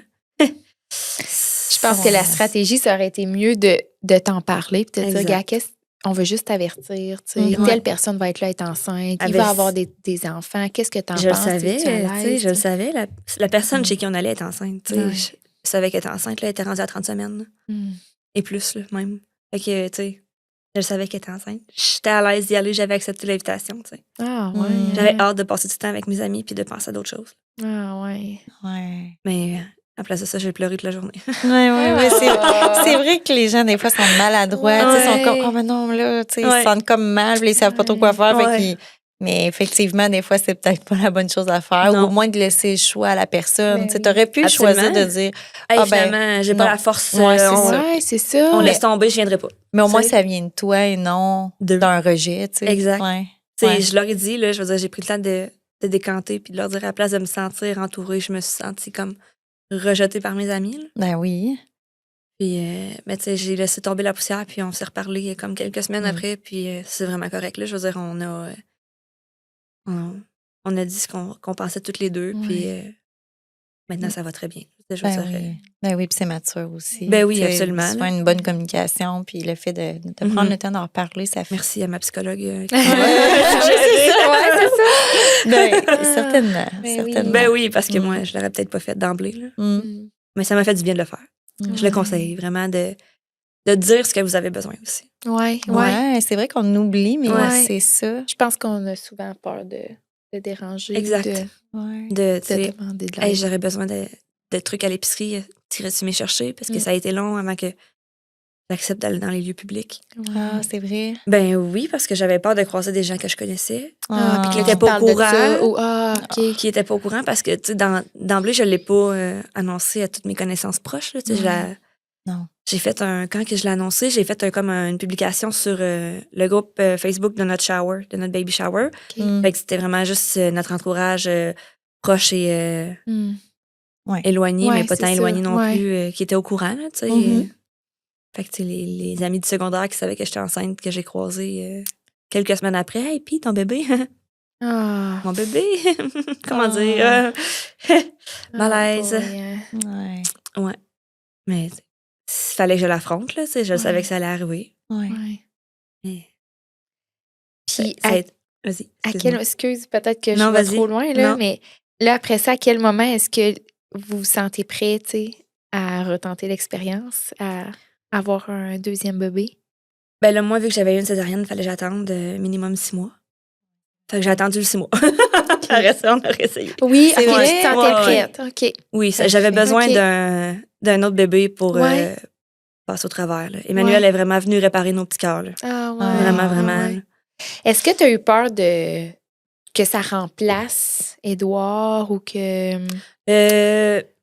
Je pense que la stratégie, ça aurait été mieux de t'en parler puis de te dire, Exact. gars, on veut juste t'avertir, tu sais, Mhm. telle personne va être là, être enceinte, il Avec- va avoir des enfants, qu'est-ce que t'en penses? Je le savais, Es-tu à tu sais, l'aise? je le savais. La personne Mm. chez qui on allait être enceinte, tu sais. Ouais. Je savais qu'elle était enceinte, là, elle était rendue à 30 semaines. Là, Mm. et plus, là, même. Fait que, tu sais, je savais qu'elle était enceinte. J'étais à l'aise d'y aller, j'avais accepté l'invitation, tu sais. Ah, ouais. Mm. J'avais hâte de passer du temps avec mes amis puis de penser à d'autres choses. Ah, ouais. Ouais. Mais à place de ça, j'ai pleuré toute la journée. Ouais, Ah. c'est vrai que les gens, des fois, sont maladroits. Tu sais, sont Ouais. comme, oh, mais non, là, tu sais, ils Ouais. se sentent comme mal, puis ils savent pas trop quoi faire. Ouais. Fait qu'ils- mais effectivement, des fois, c'est peut-être pas la bonne chose à faire. Non. Ou au moins de laisser le choix à la personne. Ben Tu sais, t'aurais pu Absolument. choisir de dire, Hey, Ah, ben, finalement, j'ai non. pas la force. Ouais, c'est on ça. Ouais, c'est ça. on laisse tomber, je viendrai pas. mais au moins, Tu sais. ça vient de toi et non De- d'un rejet, tu sais. Exact. Ouais. Tu sais, Ouais. je leur ai dit, là, je veux dire, j'ai pris le temps de décanter puis de leur dire, à la place de me sentir entourée, je me suis sentie comme rejetée par mes amis. Là. Ben oui. Puis, mais tu sais, j'ai laissé tomber la poussière, puis on s'est reparlé comme quelques semaines après, puis c'est vraiment correct. Là, je veux dire, on a dit ce qu'on pensait toutes les deux, Ouais. puis maintenant, ça va très bien. Je veux Ben dire, oui. Ben oui, puis c'est mature aussi. Ben oui, Tu sais, absolument, Souvent, là. une bonne communication, puis le fait de prendre Mhm. le temps d'en reparler, ça fait. merci à ma psychologue. qui Ouais, m'a c'est ça. Ouais, c'est ça. Ben, certainement. Ben oui. certainement. Ben oui, parce que Mm. moi, je l'aurais peut-être pas fait d'emblée, là. Mm. Mm. Mais ça m'a fait du bien de le faire. Mm. Je le conseille vraiment de dire ce que vous avez besoin aussi. Ouais, ouais. Ouais, c'est vrai qu'on oublie, mais Ouais. c'est ça. Je pense qu'on a souvent peur de déranger. Exact. De Ouais. De, tu sais, demander de hey, l'aide. j'aurais besoin de trucs à l'épicerie, t'irais-tu m'y chercher? Parce que Mm. ça a été long avant que j'accepte d'aller dans les lieux publics. Ah, c'est vrai. Ben oui, parce que j'avais peur de croiser des gens que je connaissais, Ah, puis qui que était tu pas parles au de courant. ça. Ou, OK. qui n'étaient pas au courant parce que, tu sais, d'emblée, je ne l'ai pas annoncé à toutes mes connaissances proches. Là, tu sais, Non. j'ai fait quand que je l'ai annoncé, j'ai fait comme une publication sur le groupe Facebook de notre shower, de notre baby shower. OK. Mm. Fait que c'était vraiment juste notre entourage proche et Mm. éloigné, Ouais, mais pas c'est tant ça, éloigné non ouais. plus, qui étaient au courant. Là, tu sais. Mhm. Fait que tu sais, les amis du secondaire qui savaient que j'étais enceinte, que j'ai croisé quelques semaines après. Hey, puis ton bébé, Ah. mon bébé, comment Ah. dire, malaise. Ah, boy, hein. Ouais. Ouais. Mais il fallait que je l'affronte, là. Tu sais, je Ouais. savais que ça allait arriver. Ouais. Ouais. Mais Puis, ça à, a été- Vas-y. à excuse-moi. quel... Excuse, peut-être que je Non, vais vas-y. trop loin, là, Non. mais là, après ça, à quel moment est-ce que vous vous sentez prêt, tu sais, à retenter l'expérience, à avoir un deuxième bébé? Ben là, moi, vu que j'avais eu une césarienne, il fallait que j'attende minimum 6 mois. Fait que j'ai attendu le 6 mois. Après ça, on aurait essayé. Oui, C'est ok, vrai? tu te sentais Ouais, prête. OK. Oui, Parfait. j'avais besoin Ok. d'un autre bébé pour Ouais. passer au travers. Là. Emmanuel Ouais. est vraiment venu réparer nos petits cœurs. Là. Ah, ouais. Vraiment, Ah, vraiment. ouais. là. Est-ce que tu as eu peur que ça remplace Édouard ou que.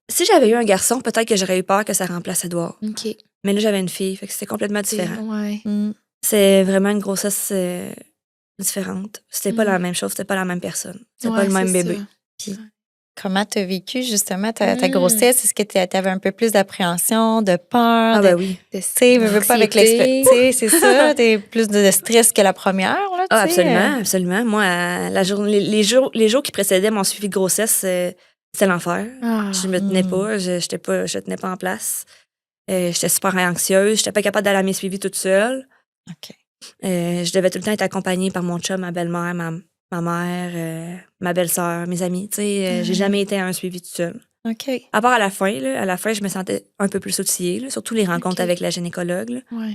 Si j'avais eu un garçon, peut-être que j'aurais eu peur que ça remplace Edouard. OK. Mais là, j'avais une fille, fait que c'était complètement différent. Ouais. Mm. C'est vraiment une grossesse différente. C'était pas Mm. la même chose, c'était pas la même personne. C'était Ouais, pas le même c'est bébé. ça. Comment tu as vécu justement ta Mm. grossesse? Est-ce que tu avais un peu plus d'appréhension, de peur? Ah de, ben oui. Tu sais, veux pas avec D'anxiété. l'expérience. C'est ça, t'es plus de stress que la première, là, Ah, tu sais. absolument, absolument. Moi, la journée, les jours qui précédaient mon suivi de grossesse, c'était l'enfer. Ah. Je me tenais Mm. pas, je tenais pas en place. J'étais super anxieuse, j'étais pas capable d'aller à mes suivis toute seule. OK. Je devais tout le temps être accompagnée par mon chum, ma belle-mère, ma mère, ma belle-sœur, mes amis. Tu sais, j'ai jamais été à un suivi toute seule. OK. À part à la fin, je me sentais un peu plus outillée, là, surtout les rencontres Ok. avec la gynécologue. Là. Ouais.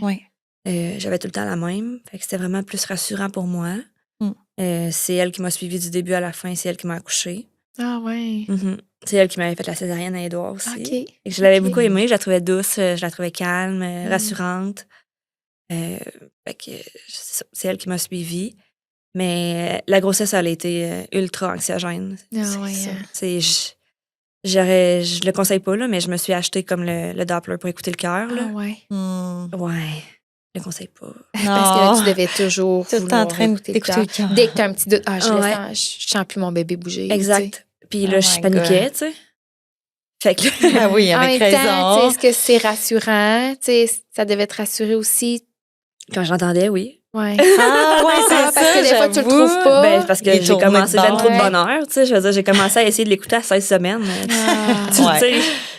Oui. J'avais tout le temps la même. Fait que c'était vraiment plus rassurant pour moi. Mm. C'est elle qui m'a suivie du début à la fin. C'est elle qui m'a accouchée. Ah, ouais. Mhm. C'est elle qui m'avait fait la césarienne à Édouard aussi. OK. Et je l'avais Ok. beaucoup aimée. Je la trouvais douce, je la trouvais calme, Mm. rassurante. Fait que c'est elle qui m'a suivie. Mais la grossesse, elle a été ultra anxiogène. Ah, C'est ouais, ça. hein. C'est- je le conseille pas, là, mais je me suis acheté comme le Doppler pour écouter le cœur. Ah, là. Hmm. ouais. Ouais, je le conseille pas. Parce que là, tu devais toujours. Tout le temps vouloir en train écouter le d'écouter le cœur. cœur. Dès que tu as un petit doute, Ouais. je sens plus mon bébé bouger. tu sais. Exact. Puis là, Oh je my paniquais, God. tu sais. Fait que Ah oui, En avec même temps, tu sais, raison. est-ce que c'est rassurant? Tu sais, ça devait te rassurer aussi Quand j'entendais, oui. Ouais. Ah, ouais, c'est parce ça, que des fois, tu le j'avoue. trouves pas. Ben, parce que Il j'ai tournait commencé de ben bord. trop de Ouais. bonheur, tu sais. Je veux dire, j'ai commencé à essayer de l'écouter à 16 semaines. Ah. Tu Ouais. sais,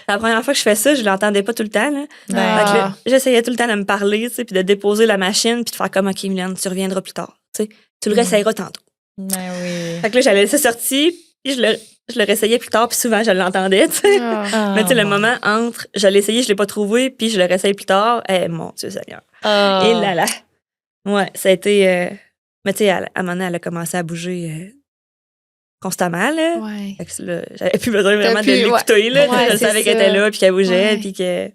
la première fois que je fais ça, je l'entendais pas tout le temps, là. Ben, Fait que là, j'essayais tout le temps de me parler, tu sais, puis de déposer la machine, puis de faire comme, OK, Mylène, tu reviendras plus tard. Tu sais, tu le réessayeras tantôt. ben oui. Fait que là, j'allais laisser sortir, puis je le réessayais plus tard, puis souvent, je l'entendais, tu sais. Ah. Mais tu sais, le bon. moment entre, je l'ai essayé, je l'ai pas trouvé, puis je le réessaye plus tard, mon Dieu Seigneur. Ah. Et là là. Ouais, ça a été... mais tu sais, à un moment donné, elle a commencé à bouger constamment, là. Ouais. Fait que là, j'avais plus besoin vraiment de plus- l'écouter, là. ouais, Je c'est savais qu'elle ça. était là, puis qu'elle bougeait, Ouais. puis que...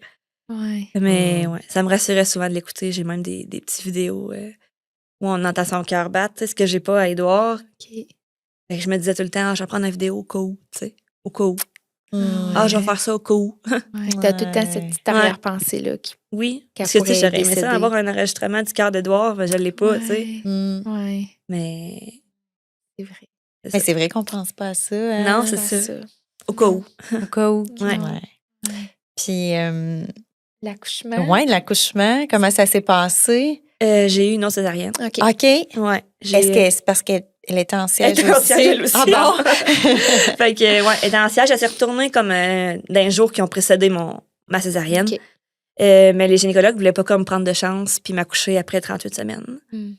Ouais. Mais ouais, ça me rassurait souvent de l'écouter. J'ai même des petites vidéos où on entend son cœur battre, tu sais, ce que j'ai pas à Édouard. OK. Fait que je me disais tout le temps, je vais prendre une vidéo au cas où, tu sais, au cas où. Hmm. Ah, je vais faire ça au cas où. Ouais. T'as tout le temps cette petite Ouais. arrière-pensée-là qui... Oui, Qu'elle parce que tu sais, pourrait j'aurais aimé décéder. ça, avoir un enregistrement du cœur d'Édouard, mais je l'ai pas, tu sais. Ouais. Hmm. Ouais. Mais C'est vrai. c'est Mais ça. c'est vrai qu'on pense pas à ça. Hein? Non, c'est Pas ça. Au cas où. Au cas où. Ouais. Ouais. Puis, L'accouchement. ouais, l'accouchement, comment ça s'est passé? J'ai eu une césarienne. OK. OK. Ouais. Est-ce que c'est parce qu'elle était en siège Elle était en aussi? siège, elle aussi. Ah bon? Fait que, ouais, elle était en siège, elle s'est retournée comme d'un jour qui ont précédé ma césarienne. OK. Mais les gynécologues voulaient pas comme prendre de chance puis m'accoucher après 38 semaines. Hmm.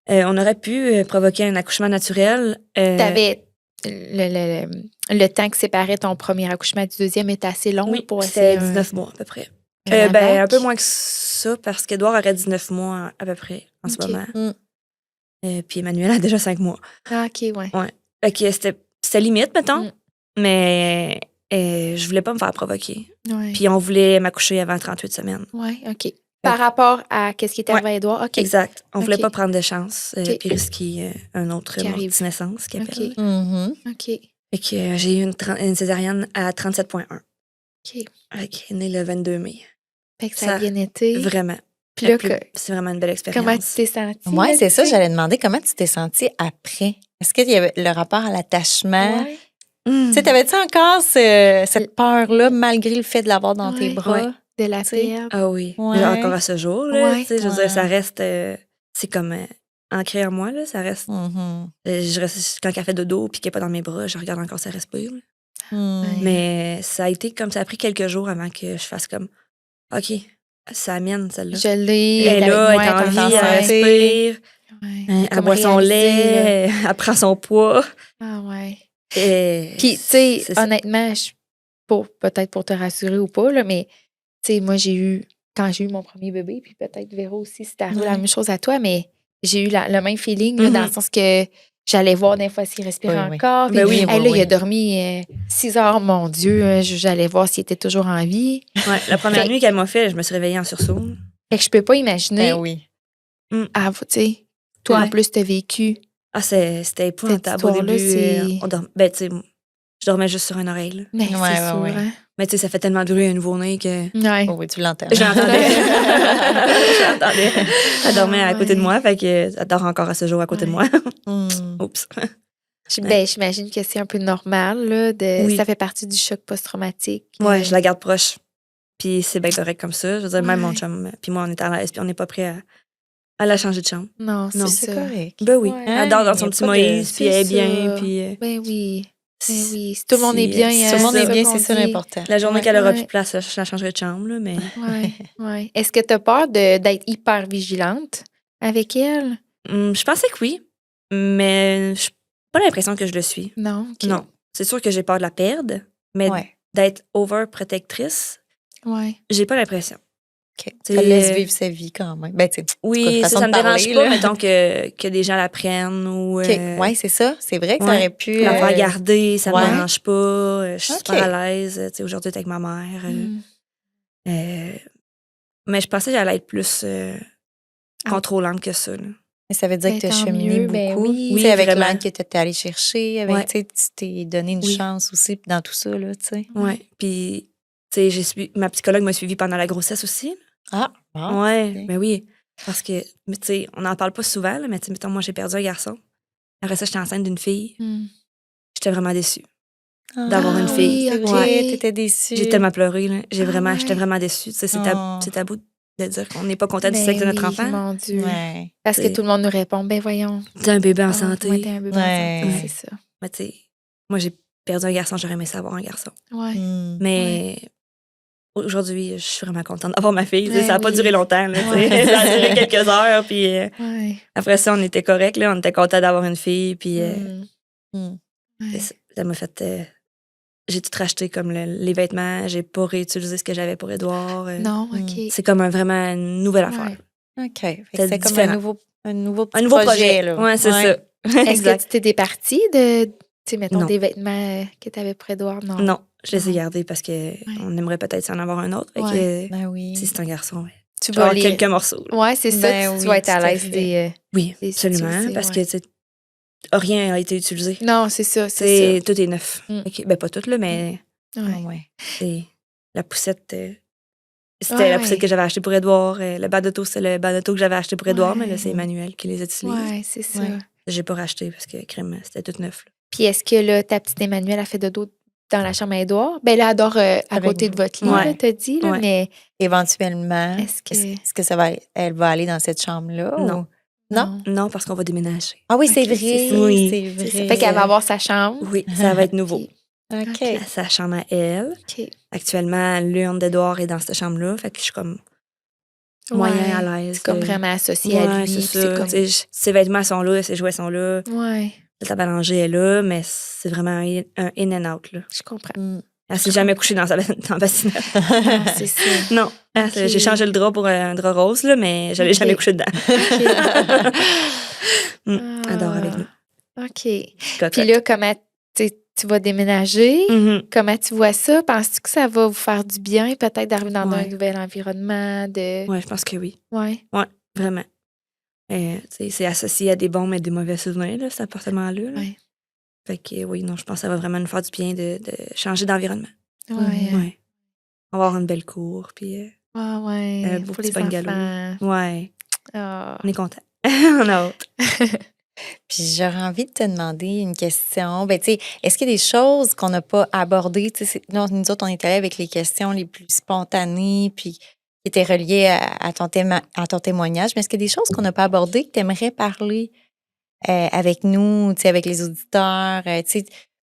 On aurait pu provoquer un accouchement naturel. T'avais le temps qui séparait ton premier accouchement du deuxième était assez long Oui, pour c'était essayer 19 mois à peu près. un Ben, un AMAC? peu moins que ça, parce qu'Edouard aurait 19 mois à peu près en ce Ok. moment. Mm. Puis Emmanuel a déjà 5 mois. Ah, OK, ouais. Fait que c'était limite, mettons. Mm. Mais je voulais pas me faire provoquer. Ouais. Puis on voulait m'accoucher avant 38 semaines. Ouais, OK. Par rapport à qu'est-ce qui était arrivé à Édouard, OK. Exact. On voulait Ok. pas prendre de chance Ok. puis risquer un autre Qui arrive. morti-naissance qui appelle. OK. Mhm. OK. Fait que j'ai eu une césarienne à 37,1. OK. Qui est née le 22 mai. Fait que ça Ça- a bien été. Vraiment. Puis là, C'est vraiment une belle expérience. comment tu t'es sentie? Ouais, là, c'est ça, tu sais? j'allais demander comment tu t'es sentie après. Est-ce qu'il y avait le rapport à l'attachement? Ouais. Tu sais, t'avais-tu encore cette peur-là, malgré le fait de l'avoir dans tes Ouais. bras? Ouais. De la Tu sais, perte. Ah oui. Ouais. Encore à ce jour, là. Ouais. Tu sais, je veux Ouais. dire, ça reste... c'est comme ancré en moi, là. Ça reste... Mhm. Quand elle fait dodo puis qu'elle n'est pas dans mes bras, je regarde encore sa respire. Là. Mm. Mais ça a été comme ça a pris quelques jours avant que je fasse comme OK, c'est la mienne, celle-là. Je l'ai. Elle est là, elle est en vie, elle respire, elle Comme boit son réaliser, lait, elle prend son poids. Ah ouais. Et Puis, tu sais, c'est ça. honnêtement, peut-être pour te rassurer ou pas, là, mais tu sais, moi, quand j'ai eu mon premier bébé, puis peut-être Véro aussi, c'était arrivé la Ouais. même chose à toi, mais j'ai eu le même feeling, là, dans le Mhm. sens que j'allais voir des fois s'il respirait Oui, oui. encore. Puis, Ben oui, hey, oui, là, il oui. a dormi 6 heures, mon Dieu. J'allais voir s'il était toujours en vie. Ouais, la première Fait- nuit qu'elle m'a fait, je me suis réveillée en sursaut. Fait que je peux pas imaginer. Ben oui. Tu sais, toi, en Ouais. plus, t'as vécu. Ah, c'était épouvantable au histoire-là, début. c'est- Ben, tu sais, je dormais juste sur une oreille. Là. Mais Ouais, c'est ouais, sûr, ouais. hein? Mais tu sais, ça fait tellement de bruit un nouveau-né que Ouais. Oh oui, tu l'entends. je l'entendais. Je l'entendais. Elle dormait à côté de Ouais. moi, fait que elle dort encore à ce jour à côté de moi. Mm. Oups. Ben, j'imagine que c'est un peu normal, là. Oui. Ça fait partie du choc post-traumatique. Ouais, je la garde proche. Puis c'est bien correct comme ça. Je veux dire, même mon Ouais. chum, puis moi, on est à l'aise, puis on n'est pas prêt à la changer de chambre. Non, Non. c'est C'est ça. correct. Ben oui. Ouais. Elle dort dans Y son a petit pas de- Moïse, puis elle est c'est bien, ça. puis... Ben oui. Ben si- oui. Si tout le monde est bien. si Tout le monde est bien, qu'on c'est ça dit. l'important. La journée Ouais. qu'elle aura Ouais. plus de place, je la changerai de chambre, là, mais... Ouais, ouais. Est-ce que tu as peur d'être hyper vigilante avec elle? Je pensais que oui, mais je pas l'impression que je le suis. Non? OK. Non. C'est sûr que j'ai peur de la perdre, mais Ouais. d'être overprotectrice, Ouais. j'ai pas l'impression. OK. C'est- Ça laisse vivre sa vie quand même. Ben, tu sais, Oui, façon ça de me dérange parler, pas, là. mettons, que des gens la prennent ou... OK. Ouais, c'est ça. C'est vrai que ça ouais. aurait pu. La faire garder, ça ouais. me dérange pas. Je suis Ok. super à l'aise. Tu sais, aujourd'hui, t'es avec ma mère. Mm. Mais je pensais que j'allais être plus Ah. contrôlante que ça. Là. Mais ça veut dire Ben, que tu as tant cheminé mieux, ben beaucoup. oui. Tu sais, Oui, avec vraiment. l'aide que tu es allé chercher, avec, Ouais. tu sais, tu t'es donné une Oui. chance aussi dans tout ça, là, tu sais. Ouais. Puis, tu sais, ma psychologue m'a suivie pendant la grossesse aussi. Ah, bon. Ouais, ok. ben oui. Parce que, mais tu sais, on n'en parle pas souvent, là, mais tu sais, mettons, moi, j'ai perdu un garçon. Après ça, j'étais enceinte d'une fille. Mm. J'étais vraiment déçue. D'avoir une Ah fille. oui, C'est ok. vrai, t'étais déçue. J'ai tellement pleuré, là. Ah ouais. J'étais vraiment déçue. Tu sais, c'est Oh. tabou de dire qu'on n'est pas content du sexe de notre enfant. Mon Dieu. Ouais. Parce que C'est- tout le monde nous répond, ben voyons. T'es un bébé en Ah, santé. ouais, t'es un bébé en Ouais. santé, c'est ça. Mais tu sais, moi, j'ai perdu un garçon, j'aurais aimé ça avoir un garçon. Ouais. Mais aujourd'hui, je suis vraiment contente d'avoir ma fille. Tu sais, Ouais, ça n'a pas oui. duré longtemps. Là, tu sais. Ouais. Ça a duré quelques heures. Puis Ouais. après ça, on était correct. Là, on était content d'avoir une fille. Puis Ouais. ça m'a fait... j'ai tout racheté comme les vêtements. J'ai pas réutilisé ce que j'avais pour Édouard. Non, OK. C'est comme vraiment une nouvelle affaire. Ouais. OK. Fait que C'est c'est comme différent. un nouveau petit Un nouveau projet. là. Ouais, c'est ça. Est-ce que Exact. tu t'étais partie de, tu sais, mettons, Non. des vêtements que tu avais pour Édouard? Non. Non, je les ai Non. gardés parce qu'on aimerait peut-être s'en avoir un autre. Fait Ouais. que, Ben oui. si c'est un garçon, Tu je vais avoir les... quelques morceaux. là. Ouais, c'est ça. Ben tu oui, vas être à tout à l'aise fait. des... Oui, Des absolument. utiliser, Parce ouais. que tu sais, rien n'a été utilisé. Non, c'est ça, c'est Tout est neuf. Mm. Ok, ben, pas tout, là, mais ça. Ah Ouais. ouais. c'est la poussette. C'était Ouais, la poussette ouais. que j'avais achetée pour Édouard. Le bas d'auto, c'est le bas d'auto que j'avais acheté pour Édouard, mais là, c'est Ouais. Emmanuel qui les utilise. Ouais, c'est ça. Ouais. J'ai pas racheté parce que crème, c'était tout neuf. Là. Puis est-ce que là, ta petite Emmanuelle a fait dodo dans la chambre à Édouard? Ben là, elle dort à Avec côté de vous. votre lit, Ouais. là, t'as dit, là, Ouais. mais Éventuellement, Est-ce que- est-ce que elle va aller dans cette chambre-là? Non. ou- Non? Non, parce qu'on va déménager. Ah oui, c'est Ok, vrai. c'est ça. Oui. C'est c'est vrai. ça. Fait qu'elle va avoir sa chambre. Oui, ça va être nouveau. Ok. OK. Sa chambre à elle. OK. Actuellement, l'urne d'Édouard est dans cette chambre-là. Fait que je suis comme moyen Ouais. à l'aise. C'est comme vraiment associé à Ouais, lui. c'est puis ça. comme... Tu sais, ses vêtements sont là, ses jouets sont là. Ouais, La table à manger est là, mais c'est vraiment un in and out. Là. je comprends. Mm. Elle s'est jamais couchée dans la bassinet. Non, c'est ça. Non. Ok. J'ai changé le drap pour un drap rose, là, mais je l'ai Ok. jamais couché dedans. OK. Elle dort avec nous. OK. Cocotte. Puis là, comment tu vas déménager? Mhm. Comment tu vois ça? Penses-tu que ça va vous faire du bien, peut-être d'arriver dans un Ouais. nouvel environnement? Ouais, je pense que oui. Ouais. Vraiment. Tu sais, c'est associé à des bons mais des mauvais souvenirs, là, cet appartement-là. Là. Ouais. Fait que oui, non, je pense que ça va vraiment nous faire du bien de changer d'environnement. Ouais. Ouais. On va avoir une belle cour, puis Ouais. Un beau Pour petit les bungalow. enfants. ouais, Ah. on est content. On a hâte. Puis j'aurais envie de te demander une question. Ben, tu sais, est-ce qu'il y a des choses qu'on n'a pas abordées? Tu sais, nous autres, on est allés avec les questions les plus spontanées, puis qui étaient reliées à ton témoignage. Mais est-ce qu'il y a des choses qu'on n'a pas abordées que tu aimerais parler avec nous, tu sais, avec les auditeurs? Tu sais,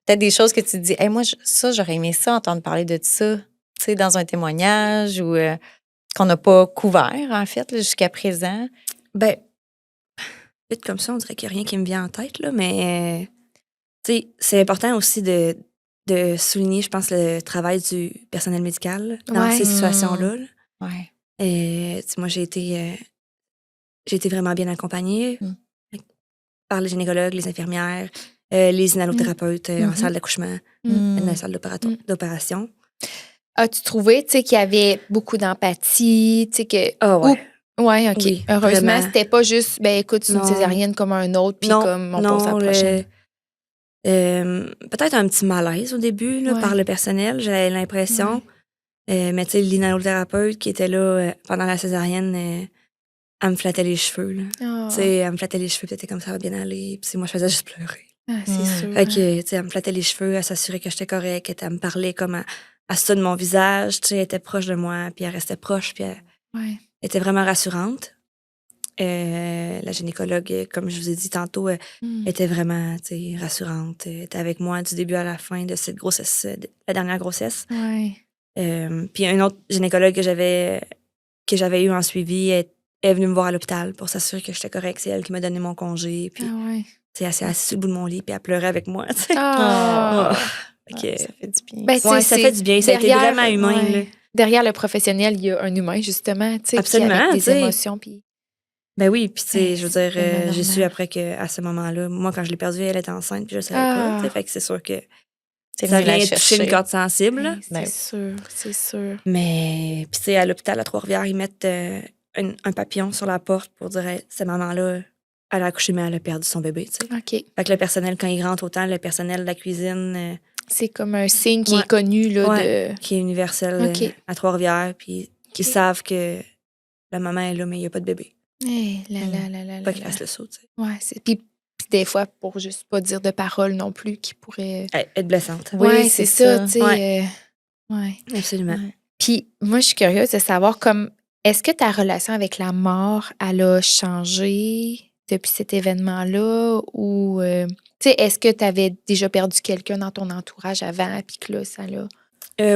peut-être des choses que tu te dis, hey, moi, ça, j'aurais aimé ça, entendre parler de ça, tu sais, dans un témoignage ou qu'on n'a pas couvert, en fait, là, jusqu'à présent. Ben, vite comme ça, on dirait qu'il n'y a rien qui me vient en tête, là, mais tu sais, c'est important aussi de souligner, je pense, le travail du personnel médical là, dans Ouais. ces situations-là. là. Ouais. Et tu sais, moi, j'ai été vraiment bien accompagnée Mm. par les gynécologues, les infirmières, les inhalothérapeutes en Mhm. salle d'accouchement, Mm. dans la salle d'opération. As-tu trouvé, tu sais, qu'il y avait beaucoup d'empathie, tu sais, que... Ah ouais. Ouais, OK. Oui, Heureusement, vraiment. c'était pas juste, ben écoute, c'est une Non. césarienne comme un autre, puis Non, comme on passe à la prochaine. Peut-être un petit malaise au début là, Ouais. par le personnel, j'avais l'impression. Mais tu sais, l'inhalothérapeute qui était là pendant la césarienne, elle me flattait les cheveux. Là. Ah. Tu sais, elle me flattait les cheveux, puis elle était comme ça va bien aller. Puis moi, je faisais juste pleurer. Ah, c'est Mm. sûr. Fait que, tu sais, elle me flattait les cheveux, elle s'assurait que j'étais correcte, elle me parlait comme à ça de mon visage, tu sais, elle était proche de moi, puis elle restait proche, puis elle Ouais. était vraiment rassurante. La gynécologue, comme je vous ai dit tantôt, Mm. était vraiment, tu sais, rassurante. Elle était avec moi du début à la fin de cette grossesse, la dernière grossesse. Ouais. Puis un autre gynécologue que j'avais eu en suivi est venue me voir à l'hôpital pour s'assurer que j'étais correcte. C'est elle qui m'a donné mon congé. Puis Ah ouais. elle s'est assise sur le bout de mon lit, puis elle pleurait avec moi. tu sais. Ah. Ah. Fait que- Ça fait du bien. Ben, tu sais, ouais, ça c'est fait du bien. Ça a été derrière- vraiment humain. ouais. là. Derrière le professionnel, il y a un humain, justement, tu sais, Absolument, puis avec tu des sais. émotions, puis... Ben oui, puis tu sais, Ben, je veux c'est dire, tellement j'ai su normal. après qu'à ce moment-là, moi, quand je l'ai perdue, elle était enceinte, puis je savais Ah. pas. tu sais. Fait que c'est sûr que C'est ça venu la vient toucher chercher. une corde sensible. là. Ben, c'est Ben, sûr, c'est sûr. Mais, puis tu sais, à l'hôpital à Trois-Rivières, ils mettent un papillon sur la porte pour dire, hey, cette maman-là, elle a accouché, mais elle a perdu son bébé, tu sais. OK. Fait que le personnel, quand il rentre, autant le personnel de la cuisine, C'est comme un signe qui Ouais. est connu, là, Ouais. de... qui est universel OK. à Trois-Rivières, puis qui OK. savent que la maman est là, mais il n'y a pas de bébé. Eh, là, là, là, là, Pas là, qu'il là. fasse le saut, tu sais. Ouais, c'est... Puis des fois, pour juste pas dire de paroles non plus, qui pourrait... Être blessante. Oui, ouais, c'est c'est ça, ça. tu sais. Ouais. Ouais. Absolument. Ouais. Puis moi, je suis curieuse de savoir, comme Est-ce que ta relation avec la mort, elle a changé depuis cet événement-là? Ou, tu sais, est-ce que tu avais déjà perdu quelqu'un dans ton entourage avant, puis que là, ça l'a...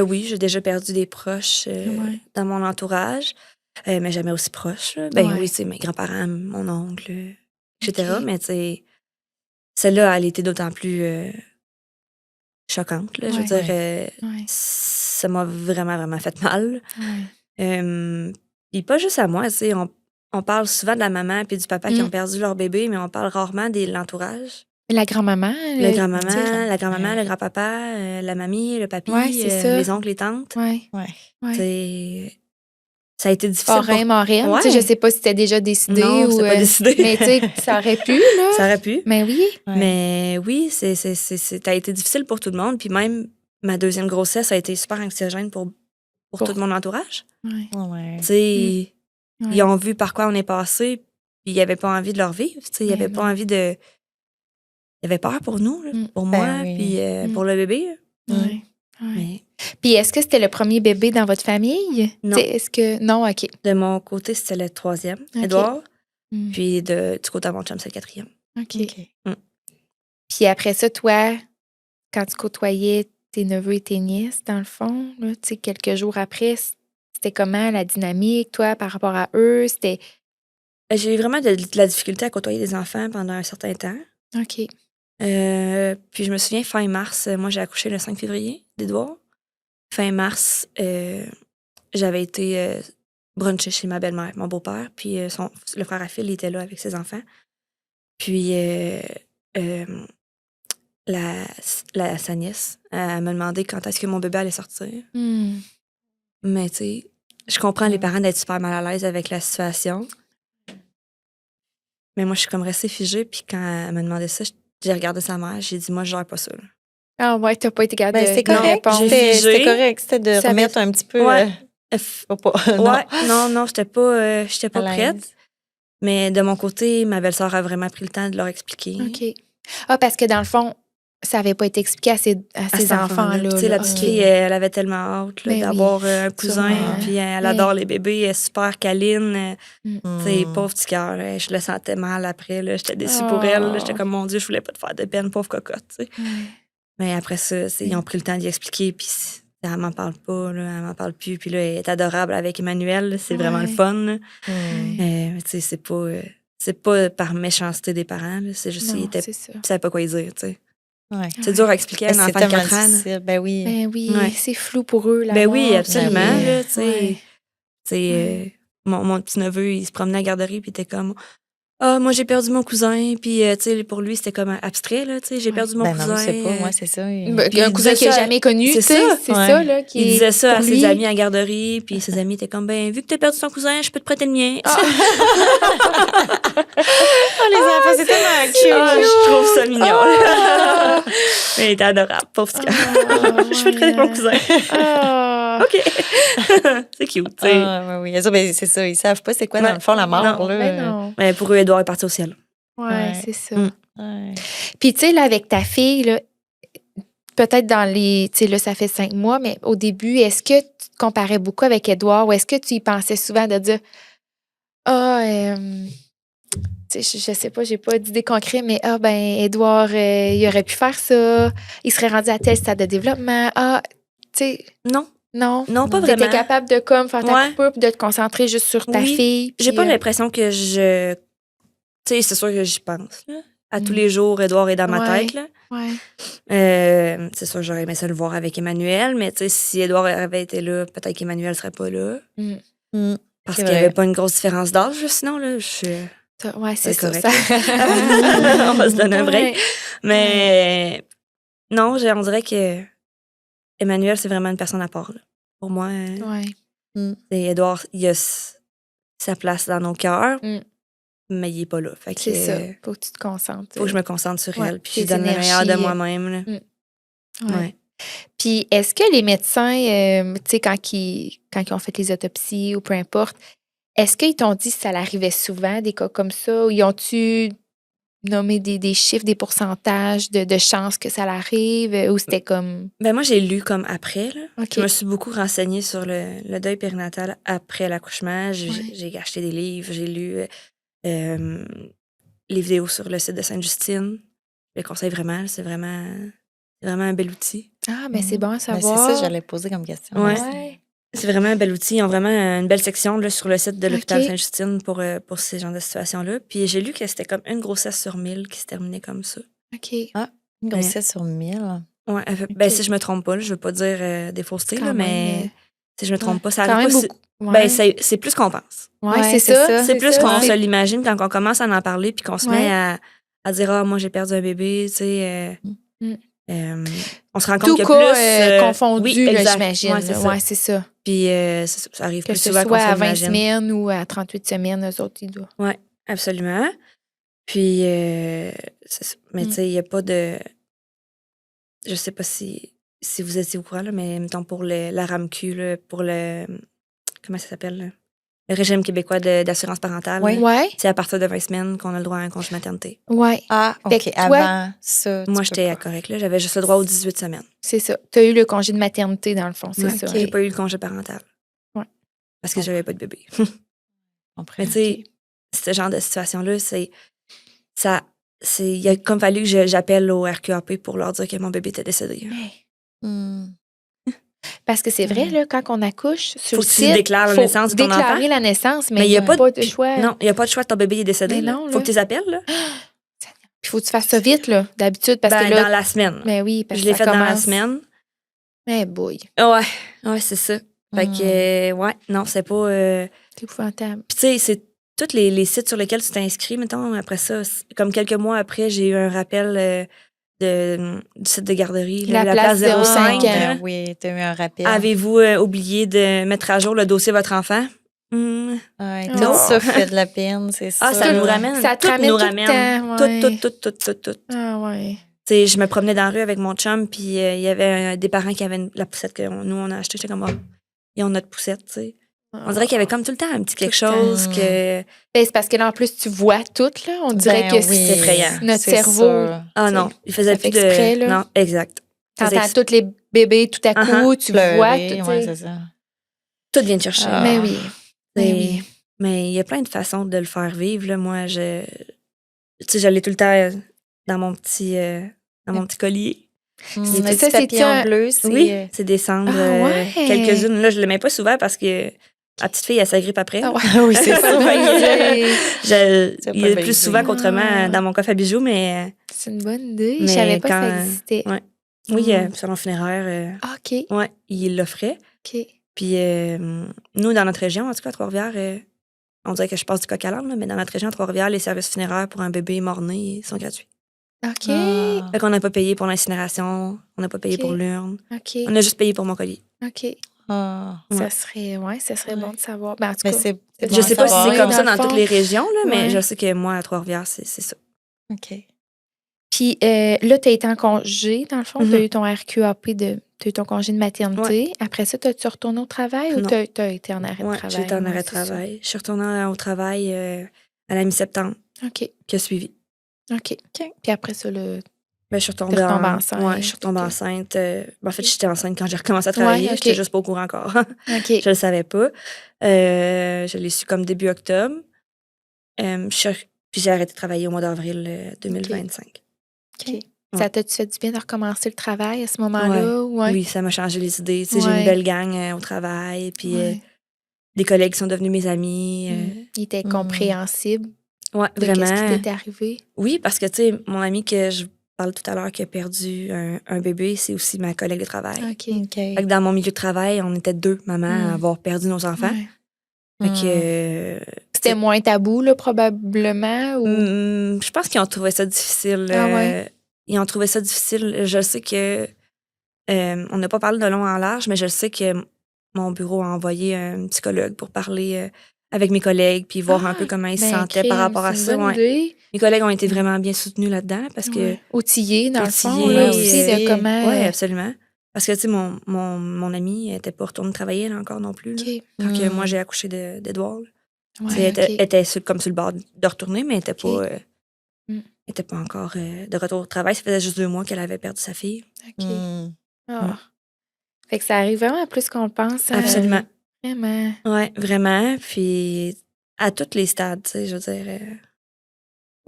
Oui, j'ai déjà perdu des proches Ouais. dans mon entourage, mais jamais aussi proches. Là. Ben Ouais. oui, c'est mes grands-parents, mon oncle, etc. OK. Mais tu sais, celle-là, elle était d'autant plus choquante. Là. Je veux Ouais. dire, Ouais. ça m'a vraiment, vraiment fait mal. Ouais. Puis pas juste à moi, tu sais, on parle souvent de la maman puis du papa qui ont perdu leur bébé, mais on parle rarement de l'entourage. La grand-maman, Le tu sais, grand-maman, la grand-maman, Ouais. le grand-papa, la mamie, le papy, Ouais, c'est ça. les oncles, les tantes. Ouais. Ouais. Ouais. C'est- Ça a été difficile Parrain, marraine, tu sais, je Ouais. sais pas si c'était déjà décidé Non, ou... c'était pas décidé. mais tu sais, ça aurait pu, là. Ça aurait pu. Mais oui. Ouais. Mais oui, ça a été difficile pour tout le monde. Puis même ma deuxième grossesse a été super anxiogène pour tout mon entourage. Ouais. Ouais. Tu sais, Ouais. ils ont vu par quoi on est passé, puis ils n'avaient pas envie de leur vivre. Tu sais, ils Mais n'avaient pas non. envie de. Ils avaient peur pour nous, là, pour Ben moi, oui. puis pour le bébé. Là. Ouais. Ouais. Mais Puis est-ce que c'était le premier bébé dans votre famille? Non. Tu sais, est-ce que... Non, OK. de mon côté, c'était le troisième, Ok. Édouard. Mm. Puis du côté de mon chum, c'est le quatrième. OK. OK. Puis après ça, toi, quand tu côtoyais tes neveux et tes nièces, dans le fond, là, tu sais, quelques jours après, c'était comment la dynamique, toi, par rapport à eux? C'était... J'ai eu vraiment de la difficulté à côtoyer les enfants pendant un certain temps. OK. Puis je me souviens, fin mars, moi j'ai accouché le 5 février d'Édouard. Fin mars, j'avais été bruncher chez ma belle-mère, mon beau-père, puis le frère à Phil il était là avec ses enfants. Puis sa nièce, elle m'a demandé quand est-ce que mon bébé allait sortir. Hmm. Mais tu sais, je comprends les parents d'être super mal à l'aise avec la situation. Mais moi, je suis comme restée figée, puis quand elle m'a demandé ça, j'ai regardé sa mère, j'ai dit, moi, je gère pas ça. Là. Ah ouais, t'as pas été capable Ben, de c'est de correct. répondre. J'ai C'était figé. correct. C'était de Ça remettre un petit peu. Ouais. Non. Ouais, non, j'étais pas À prête. l'aise. Mais de mon côté, ma belle-sœur a vraiment pris le temps de leur expliquer. OK. Ah, parce que dans le fond, ça n'avait pas été expliqué à ces Cet enfants-là. Puis, tu sais, là. la petite OK. fille, elle avait tellement hâte là, Ben oui, d'avoir un cousin, sûrement. puis elle Ouais. adore les bébés, elle est super câline. Tu sais, Hmm. pauvre petit cœur, là, je le sentais mal après, là, j'étais déçue pour elle. Là, j'étais comme, mon Dieu, je voulais pas te faire de peine, pauvre cocotte. Tu sais. Ouais. Mais après ça, ils ont pris le temps d'y expliquer, puis elle m'en parle pas, là, elle m'en parle plus. Puis là, elle est adorable avec Emmanuel, là, c'est vraiment le Ouais. fun. Là. Hmm. Mais tu sais, c'est pas par méchanceté des parents, là, c'est juste Non, qu'ils c'est ça. savaient pas quoi y dire. Tu sais. Ouais. C'est dur à expliquer à un C'est enfant de tellement 4 ans. là. difficile. Ben oui. Ben oui, Ouais. c'est flou pour eux, là. Ben oui, absolument. puis, Là, tu sais. ouais. Tu sais, Ouais. mon petit-neveu, il se promenait à la garderie, puis il était comme ah, moi, j'ai perdu mon cousin. Puis, tu sais, pour lui, c'était comme abstrait, là, tu sais, j'ai Ouais. perdu mon Ben cousin. non, c'est pas. Moi, c'est ça. Ben, Puis un il cousin disait qu'il n'a ça- jamais connu, c'est tu sais, ça, c'est ouais. ça, là, qui Il est disait ça à pour ses lui. amis à la garderie, puis ses amis étaient comme, ben, vu que t'as perdu ton cousin, je peux te prêter le mien. Ah. Oh, les enfants, c'est tellement cute. Ah, je trouve ça mignon. Ah. Mais il était adorable, pauvre petit gars. Ah, Je peux te prêter mon cousin. Ah. OK. C'est cute, tu sais. Ah, oui, oui. Ça, ben, c'est ça. Ils savent pas c'est quoi, dans Ouais. le fond, la mort. Non. Là. Ben non. Mais pour eux, Édouard est parti au ciel. Ouais, Ouais. c'est ça. Mm. Ouais. Puis, tu sais, là, avec ta fille, là, peut-être dans les. Tu sais, là, ça fait 5 mois, mais au début, est-ce que tu te comparais beaucoup avec Édouard ou est-ce que tu y pensais souvent de dire ah, tu sais, je sais pas, j'ai pas d'idée concrète, mais ah, ben, Édouard, il aurait pu faire ça, il serait rendu à tel stade de développement. Ah, tu sais, Non. non. Non, pas T'étais vraiment. capable de comme faire ta Ouais. coupure puis de te concentrer juste sur ta Oui. fille. J'ai puis, pas l'impression que je. Tu sais, c'est sûr que j'y pense. Là. À tous les jours, Édouard est dans ma Ouais. tête. Là. Ouais. C'est sûr, j'aurais aimé ça le voir avec Emmanuel, mais tu sais, si Édouard avait été là, peut-être qu'Emmanuel serait pas là. Mm. Parce C'est qu'il n'y vrai. avait pas une grosse différence d'âge, sinon, là, Ouais, c'est ça. correct. ça. On va se donner un break. Ouais. Mais non, on dirait que Emmanuel, c'est vraiment une personne à part. Là. Pour moi, Ouais. Édouard, il a sa place dans nos cœurs, Mm. mais il est pas là. Fait que, C'est ça. Faut que tu te concentres. faut que je me concentre sur Ouais, elle, puis tes je donne le meilleur de énergies, moi-même. Là. Ouais. Ouais. Puis, est-ce que les médecins, tu sais, quand ils ont fait les autopsies ou peu importe, est-ce qu'ils t'ont dit si ça l'arrivait souvent, des cas comme ça, ou ils ont-tu nommer des chiffres, des pourcentages de chances que ça l'arrive? Ou c'était comme... Ben moi, j'ai lu comme après. Là. OK. Je me suis beaucoup renseignée sur le deuil périnatal après l'accouchement. J'ai Ouais. j'ai acheté des livres, j'ai lu les vidéos sur le site de Sainte-Justine. Je le conseille vraiment. C'est vraiment un bel outil. Ah, mais c'est bon à Ben, savoir. c'est ça, j'allais poser comme question. Ouais. Ouais. C'est vraiment un bel outil. Ils ont vraiment une belle section là, sur le site de l'hôpital OK. Sainte-Justine pour ces genres de situations-là. Puis j'ai lu que c'était comme une grossesse sur 1000 qui se terminait comme ça. OK. Une grossesse sur 1000. Ouais, ben OK. si je me trompe pas, là, je veux pas dire des faussetés, Quand là, même, mais si je me trompe pas, ça quand arrive même pas. beaucoup. Ouais. Ben, c'est plus qu'on pense. Ouais, Ouais, c'est c'est ça. ça. C'est plus ça, qu'on c'est- se l'imagine quand on commence à en parler puis qu'on se Ouais. met à dire moi j'ai perdu un bébé, tu sais. Mm. On se rend Tout compte que cas plus confondu, oui, là, exact. j'imagine. Ouais, c'est là. ça. Ouais, c'est ça. Puis ça arrive Que plus ce souvent qu'on soit se à 20 l'imagine. semaines ou à 38 semaines, eux autres, ils doivent. Oui, absolument. Puis, c'est ça. Mais tu sais, il n'y a pas de. Je sais pas si vous étiez au courant, là, mais mettons pour la RAMQ, là, pour le. Comment ça s'appelle? Là? Le régime québécois d'assurance parentale. Oui. là, Ouais. C'est à partir de 20 semaines qu'on a le droit à un congé maternité. Ouais. Ah, Fait OK. que toi- Avant ça, tu Moi, peux j'étais pas. correcte. Là. J'avais juste le droit aux 18 semaines. C'est ça. Tu as eu le congé de maternité, dans le fond, c'est Ouais. ça. J'ai pas eu le congé parental. Ouais. Parce que j'avais pas de bébé. Comprends. Mais tu sais, ce genre de situation-là, il a comme fallu que j'appelle au RQAP pour leur dire que mon bébé était décédé. Hmm. Parce que c'est vrai, là, quand on accouche, sur Faut le que tu site, déclares la faut naissance de ton déclarer enfant. la naissance, mais Mais il n'y a pas de choix. Non, il n'y a pas de choix, ton bébé est décédé. Mais là. non, Faut là. que tu les appelles, là. Puis faut que tu fasses ça vite, là, d'habitude, parce Ben, que là... dans la semaine. Mais oui, parce Je que l'ai ça fait dans la commence... semaine. Mais bouille, Ouais, c'est ça. Fait que, ouais, non, c'est pas. c'est épouvantable. Puis, tu sais, c'est tous les sites sur lesquels tu t'es inscrit, mettons, après ça, comme quelques mois après, j'ai eu un rappel du site de garderie, là, La place place 05. 05, là. Oui, tu as eu un rappel. Avez-vous oublié de mettre à jour le dossier de votre enfant? Ouais, Oh. tout ça fait de la peine, c'est ça. Ah, ça nous ramène. Ça te tout ramène nous tout le ramène. temps, Tout. Ah ouais. Tu sais, je me promenais dans la rue avec mon chum, puis il y avait des parents qui avaient la poussette que nous, on a achetée. J'étais comme, oh, ils ont notre poussette, tu sais. On dirait qu'il y avait comme tout le temps un petit quelque Tout le temps. chose que. Ben, c'est parce que là, en plus, tu vois tout, là. On dirait Ben que oui, c'est effrayant. notre c'est cerveau... sûr. Ah Tu sais, non, il faisait ça fait plus de. exprès, là. Non, exact. T'entends tous les bébés tout à coup, tu vois Pleurer, tout, ouais, tu sais. c'est ça. Tout vient te chercher. Ah. Mais oui. Mais oui. Mais il y a plein de façons de le faire vivre. Là. Moi, tu sais, j'allais tout le temps dans mon petit collier. Hmm, C'est- le ça, petit papier c'est-tu en un- bleu, c'est... Oui, c'est des cendres. Ah ouais? Quelques-unes. Là, je ne le mets pas souvent parce que la petite fille, elle s'agrippe après. Ah ouais. oui, c'est ça. Il est plus baiser. souvent qu'autrement Ah. dans mon coffre à bijoux, mais C'est une bonne idée. Mais Je savais pas que ça quand- existait. ouais. Oui, salon funéraire, Ah, OK. ouais, il l'offrait. OK. Puis nous, dans notre région, en tout cas à Trois-Rivières, on dirait que je passe du coq à l'âne, là, mais dans notre région, à Trois-Rivières, les services funéraires pour un bébé mort-né sont gratuits. OK. Ah. Fait qu'on n'a pas payé pour l'incinération, on n'a pas payé Ok. pour l'urne. OK. On a juste payé pour mon collier. OK. Ah. Ça serait bon de savoir. Ben, en tout Mais cas, c'est Je bon Je à sais pas si savoir. c'est comme dans ça le dans fond. toutes les régions, là, mais Ouais. je sais que moi, à Trois-Rivières, c'est ça. OK. Puis là, tu as été en congé, dans le fond. Tu as Mhm. eu ton RQAP, tu as eu ton congé de maternité. Après ça, tu retourné au travail ou Non. tu as été en arrêt de Ouais, travail? j'étais en Ouais, arrêt de c'est ça. travail. Je suis retournée au travail à la mi-septembre OK. qui a suivi. OK. Puis après ça, le... Ben, je suis retombée T'es retombée enceinte. Ouais, je suis retombée Ok. enceinte. En fait, j'étais enceinte quand j'ai recommencé à travailler. Ouais, ok. J'étais juste pas au courant encore. OK. Je le savais pas. Je l'ai su comme début octobre. Puis j'ai arrêté de travailler au mois d'avril 2025. OK. Ça t'a-tu fait du bien de recommencer le travail à ce moment-là? Ouais. Ouais. Oui, ça m'a changé les idées. Tu sais, j'ai Ouais. une belle gang au travail. Puis Ouais. des collègues qui sont devenus mes amis. Il était compréhensible Ouais, de qu'est-ce qui vraiment. t'était arrivé. Oui, parce que, tu sais, mon ami que je parle tout à l'heure qui a perdu un bébé, c'est aussi ma collègue de travail. OK. OK. Fait que dans mon milieu de travail, on était deux mamans à avoir perdu nos enfants. Ouais. Fait que, C'était moins tabou, là, probablement? Ou... je pense qu'ils ont trouvé ça difficile. Ah ouais? Ils ont trouvé ça difficile. Je sais que on n'a pas parlé de long en large, mais je sais que mon bureau a envoyé un psychologue pour parler avec mes collègues puis voir un peu comment ils se Ben, sentaient par rapport à c'est une ça. bonne Ouais. idée. Mes collègues ont été vraiment bien soutenus là-dedans parce que Ouais. Outillés, dans le fond, outillés, là, aussi, de comment... oui, absolument. Parce que, tu sais, mon amie n'était pas retournée travailler là, encore non plus. Là, OK. quand moi, j'ai accouché d'Edouard. Ouais, Elle OK. était comme sur le bord de retourner, mais elle n'était OK. pas, n'était pas encore de retour au travail. Ça faisait juste 2 mois qu'elle avait perdu sa fille. OK. Mm. Ah. Fait que ça arrive vraiment plus qu'on le pense. Absolument. Vraiment. Oui, vraiment. Puis à tous les stades, tu sais, je veux dire,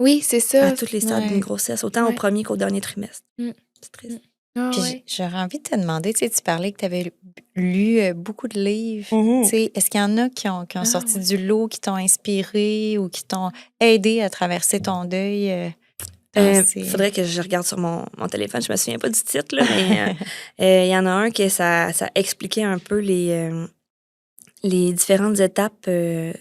Oui, c'est ça. à tous les stades Ouais. d'une grossesse, autant au Ouais. premier qu'au dernier trimestre. Mm. C'est triste. Ah, Puis ouais. j'aurais envie de te demander, tu sais, tu parlais que tu avais lu beaucoup de livres. Mhm. Tu sais, est-ce qu'il y en a qui ont Ah, sorti ouais. du lot, qui t'ont inspiré ou qui t'ont aidé à traverser ton deuil? Faudrait que je regarde sur mon téléphone. Je me souviens pas du titre, là, mais il y en a un que ça expliquait un peu les différentes étapes, les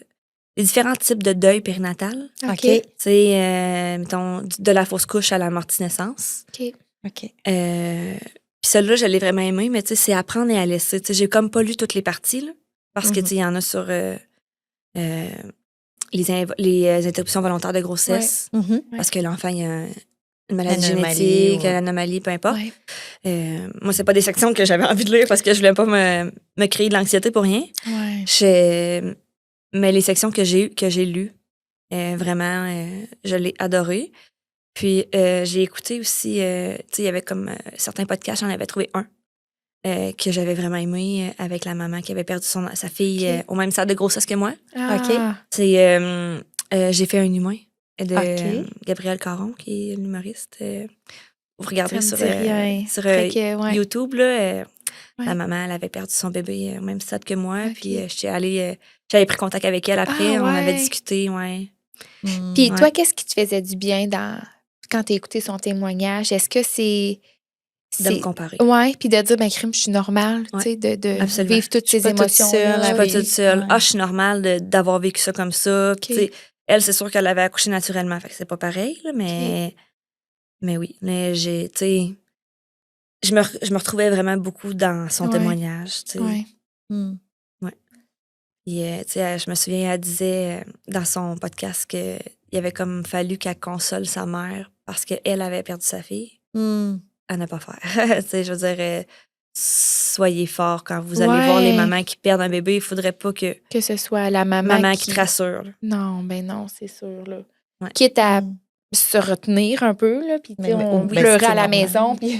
différents types de deuil périnatal. OK. Tu sais, mettons, de la fausse couche à la morte-naissance. OK. OK. Puis celle-là, je l'ai vraiment aimé, mais tu sais, c'est apprendre et à laisser. Tu sais, j'ai comme pas lu toutes les parties, là, parce que, Mhm. tu sais, il y en a sur les interruptions volontaires de grossesse, Mhm. Ouais. parce que l'enfant, il y a une maladie Anomalie, génétique, ouais. une anomalie, peu importe. Ouais. Moi, c'est pas des sections que j'avais envie de lire parce que je voulais pas me créer de l'anxiété pour rien. Ouais. Mais les sections que j'ai lues, vraiment, je l'ai adoré. Puis, j'ai écouté aussi, tu sais, il y avait comme certains podcasts, j'en avais trouvé un que j'avais vraiment aimé avec la maman qui avait perdu sa fille OK. au même stade de grossesse que moi. Ah. C'est J'ai fait un humain de OK. Gabrielle Caron, qui est une humoriste. Vous regardez Ça me sur, dit rien. sur Fait que, ouais. YouTube, là, Ouais. la maman, elle avait perdu son bébé au même stade que moi. OK. Puis j'avais pris contact avec elle après. Ah, On avait ouais. discuté, ouais. Mm. Puis Ouais. toi, qu'est-ce qui te faisait du bien quand tu as écouté son témoignage? Est-ce que c'est. De me comparer. Ouais, puis de dire, ben, crime, je suis normale, Ouais, tu sais, de absolument. vivre toutes Je suis ces pas toute émotions. seule Je suis à pas vivre. toute seule. Ouais. Ah, je suis normale d'avoir vécu ça comme ça. OK. Tu sais, elle, c'est sûr qu'elle avait accouché naturellement. Fait que c'est pas pareil, là, mais oui. Mais tu sais, je me retrouvais vraiment beaucoup dans son Ouais. témoignage, tu sais. Ouais. Mm. Puis, tu sais, je me souviens, elle disait dans son podcast qu'il avait comme fallu qu'elle console sa mère parce qu'elle avait perdu sa fille. Mm. À ne pas faire. Tu sais, je veux dire, soyez forts quand vous allez voir les Ouais. mamans qui perdent un bébé. Il faudrait pas que Que ce soit la maman qui te rassure. Là. Non, ben non, c'est sûr, là. Ouais. Quitte à Mm. se retenir un peu, là, puis tu sais, Mais on oui, pleurait c'est à la normal. maison, puis...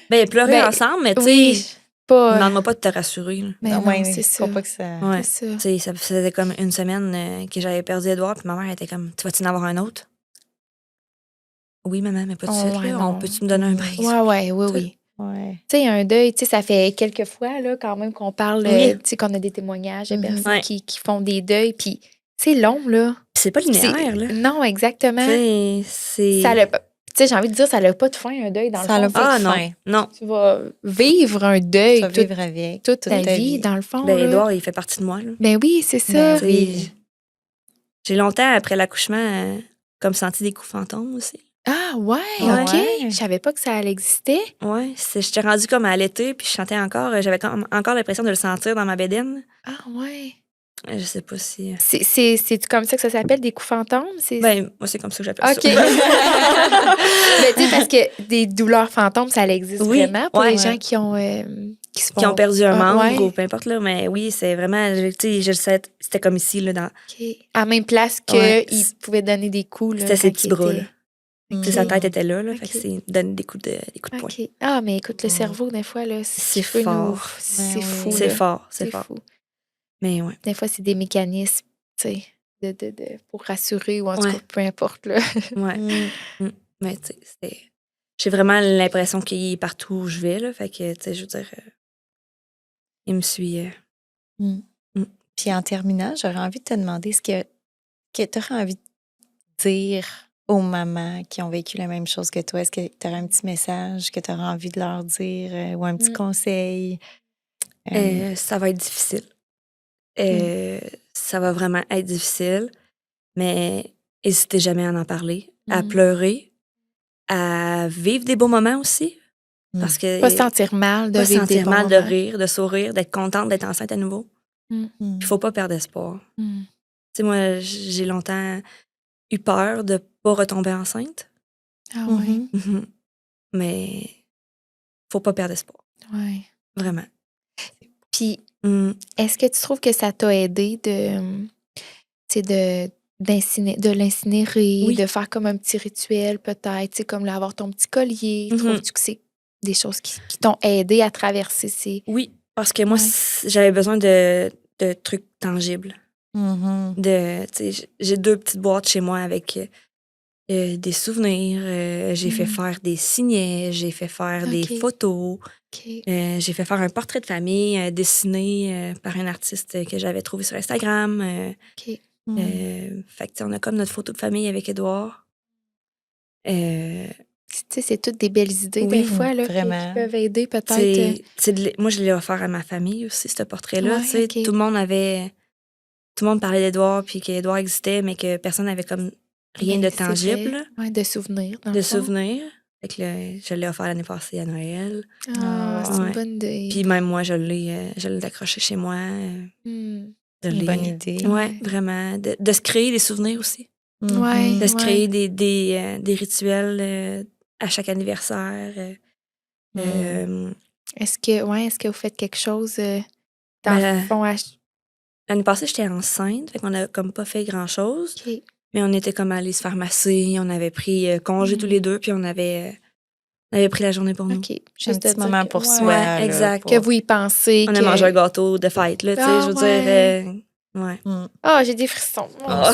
Ben, pleurer Ben, ensemble, mais tu sais, oui, pas... demande-moi pas de te rassurer. Là. Mais Non, non, ouais, c'est faut ça. pas que ça. Ouais. C'est ça. Tu sais, ça faisait comme une semaine que j'avais perdu Edouard, puis ma mère était comme, tu vas-tu en avoir un autre? Oui, maman, mais pas tout de Oh, suite. ouais, Là. non. Peux-tu me donner un break? Ouais, oui. Ouais. Tu sais, un deuil, tu sais, ça fait quelques fois, là, quand même, qu'on parle, Oui. tu sais, qu'on a des témoignages de Mhm. personnes Ouais. qui font des deuils, puis c'est long, là. Puis c'est pas linéaire, là. Non, exactement. Tu sais, c'est... Ça l'a pas... Tu sais, j'ai envie de dire, ça n'a pas de fin, un deuil, dans Ça le l'a fond. pas Ah de non, fin. non. Tu vas vivre un deuil Tu vas vivre avec toute ta vie, dans le fond. Ben, là. Edouard, il fait partie de moi, là. Ben oui, c'est Ben ça. oui. Tu sais, j'ai longtemps, après l'accouchement, comme senti des coups fantômes aussi. Ah, ouais, Ouais. OK. Je savais pas que ça allait exister. Ouais, j'étais rendue comme à l'été, puis je chantais encore. J'avais encore l'impression de le sentir dans ma bédaine. Ah, ouais. Je sais pas si... C'est comme ça que ça s'appelle, des coups fantômes? Ben, moi, c'est comme ça que j'appelle OK. ça. Mais tu sais, parce que des douleurs fantômes, ça existe Oui, vraiment pour ouais. les gens qui ont... qui se Qui ont font- perdu un Ah, membre ouais. ou peu importe, là. Mais oui, c'est vraiment... Tu sais, je le sais, c'était comme ici, là. OK. À la même place Ouais. qu'ils pouvaient donner des coups. là, C'était ses quand petits ils bras, étaient- là. Mm. Tu sais, sa tête était là, là. Ok. Fait que c'est donner des coups de poing. OK. Ah, mais écoute, le Mm. cerveau, des fois, là, C'est peut fort. C'est Ouais, fou, oui. C'est là. fort, c'est fort. fou. Mais ouais. Des fois, c'est des mécanismes, tu sais, pour rassurer ou en tout Ouais. cas, peu importe, là. Ouais. Mm. Mais tu sais, j'ai vraiment l'impression qu'il est partout où je vais, là. Fait que, tu sais, je veux dire, il me suit. Mm. Mm. Puis en terminant, j'aurais envie de te demander ce que tu aurais envie de dire aux mamans qui ont vécu la même chose que toi. Est-ce que tu aurais un petit message que tu aurais envie de leur dire ou un petit Mm. conseil? Ça va être difficile. Ça va vraiment être difficile, mais n'hésitez jamais à en parler, à Mm. pleurer, à vivre des beaux moments aussi. Parce que Pas se sentir mal de pas vivre des sentir bons mal, de moments. rire, de sourire, d'être contente d'être enceinte à nouveau. Mm. Il faut pas perdre espoir. Mm. Tu sais, moi, j'ai longtemps eu peur de pas retomber enceinte, Ah ouais, Mhm. mais faut pas perdre espoir. ouais. Vraiment. Puis, Mm. est-ce que tu trouves que ça t'a aidé de, tu sais, de l'incinérer, Oui. de faire comme un petit rituel peut-être, tu sais, comme avoir ton petit collier. Mhm. Trouves-tu que c'est des choses qui t'ont aidé à traverser ces... Oui, parce que moi, Ouais. j'avais besoin de trucs tangibles. Mhm. Tu sais, j'ai 2 petites boîtes chez moi avec des souvenirs. J'ai fait faire des signets, j'ai fait faire des Ok. photos. OK. J'ai fait faire un portrait de famille dessiné par un artiste que j'avais trouvé sur Instagram. OK. Fait que, tu sais, on a comme notre photo de famille avec Édouard. Euh, Tu sais, c'est toutes des belles idées Oui, des fois là, qui vraiment. peuvent aider peut-être. moi, je l'ai offert à ma famille aussi, ce portrait-là. Ouais, Tu sais, ok. tout le monde parlait d'Édouard, puis qu'Édouard existait, mais que personne n'avait comme rien Ben, de c'est vrai. tangible, Ouais, de souvenirs, dans de le fond. souvenirs. Fait que je l'ai offert l'année passée à Noël. Ah, c'est Ouais. une bonne idée. Puis même moi, je l'ai accroché chez moi. Hmm. Une bonne idée. Ouais, vraiment. De se créer des souvenirs aussi. Ouais. De se créer des rituels à chaque anniversaire. Est-ce que vous faites quelque chose dans Ben, le fond? L'année passée, j'étais enceinte, fait qu'on a comme pas fait grand-chose. OK. Mais on était comme allés se faire masser, on avait pris congé tous les deux, puis on avait pris la journée pour nous. OK. Un Juste petit de dire moment que- pour ouais, soi. Ouais, là, exact. Que vous y pensez. On a mangé un gâteau de fête, là, tu sais, Ah, je veux ouais. dire. Ouais. Ah, j'ai des frissons. Ah.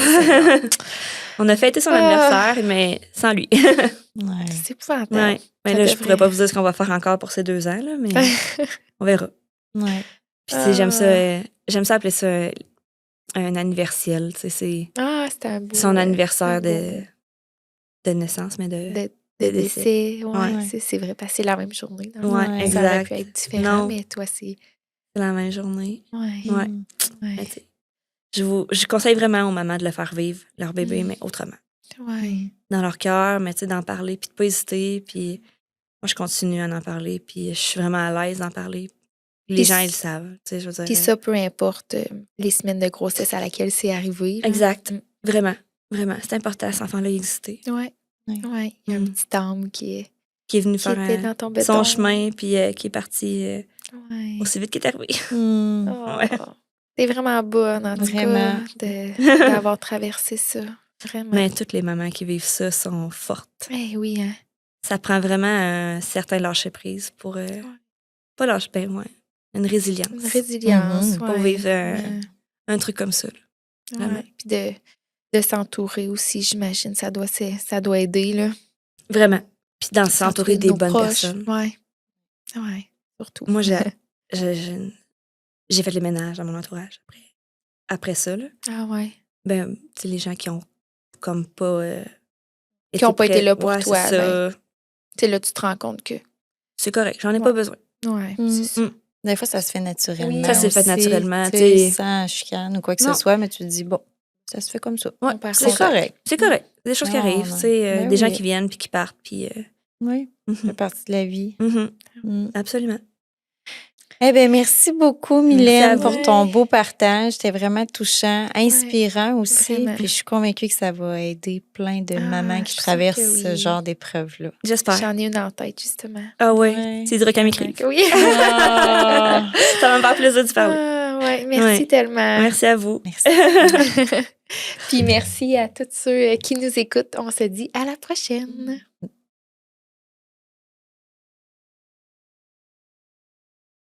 On a fêté son anniversaire, mais sans lui. Ouais. C'est épouvantable. Ouais. Mais Ça là, je devrait- pourrais pas vous dire ce qu'on va faire encore pour ces 2 ans, là, mais on verra. Ouais. Puis, tu sais, j'aime ça appeler ça un anniversaire, tu sais, c'est Ah, c'est un beau... son anniversaire un beau de naissance, mais de de décès. décès. Ouais, Ouais. c'est vrai, parce que c'est la même journée. Dans le Ouais, fond. Ouais. Ça aurait exact. pu être différent, Non. mais toi, c'est... C'est la même journée. Ouais. Ouais. Ouais. Mais tu sais, je conseille vraiment aux mamans de le faire vivre, leur bébé, mais autrement. Ouais. Dans leur cœur, mais tu sais, d'en parler, puis de pas hésiter. Puis moi, je continue à en parler, puis je suis vraiment à l'aise d'en parler. Les Puis gens, c- ils le savent. Tu sais, je veux dire. Puis ça, peu importe les semaines de grossesse à laquelle c'est arrivé. Là. Exact. Mm. Vraiment. Vraiment. C'est important, cet enfant-là, exister. Ouais. Ouais. Ouais. Il y a un petit âme qui Qui est venu faire était dans ton béton. son chemin, puis qui est parti Ouais. aussi vite qu'il est arrivé. Oh. Ouais. T'es vraiment bonne, en tout Vraiment. cas, d'avoir traversé ça. Vraiment. Mais toutes les mamans qui vivent ça sont fortes. Eh oui, hein. Ça prend vraiment un certain lâcher-prise pour... Pas lâcher, ben ouais. Une résilience. Une résilience. Mhm. Pour ouais. vivre un truc comme ça. Là. Vraiment. Ouais. Puis de s'entourer aussi, j'imagine. Ça doit aider, là. Vraiment. Puis d'en s'entourer de des nos bonnes proches. personnes. Ouais. Ouais, surtout. Moi, j'ai fait le ménage dans mon entourage après ça. Là. Ah ouais. Ben, tu sais, les gens qui ont comme pas... Qui ont pas été là pour ouais, toi, c'est ça. Tu sais, là, tu te rends compte que... C'est correct, j'en ai pas besoin. Ouais, Mm. c'est ça. Des fois, ça se fait naturellement. Oui. Ça s'est fait aussi, naturellement, tu sais, tu sais. sans chicane ou quoi que Non. ce soit, mais tu te dis, bon, ça se fait comme ça. Ouais, On perd C'est contact. correct. C'est correct. Des choses qui Non, arrivent, non. tu sais, Ben des gens oui. qui viennent puis qui partent, puis... Oui, ça fait partie de la vie. Absolument. Eh bien, merci beaucoup, Merci Mylène, à pour vous. ton beau partage. C'était vraiment touchant, inspirant aussi. vraiment. Puis je suis convaincue que ça va aider plein de Ah, mamans je qui suis sûre traversent que ce oui. genre d'épreuve-là. J'espère. J'en ai une en tête, justement. Ah ouais, Ouais. c'est du qu'elle m'écrive. Oui. Ah, Ça va me faire plaisir de parler. Ah, ouais, merci Ouais. tellement. Merci à vous. merci. Puis merci à tous ceux qui nous écoutent. On se dit à la prochaine.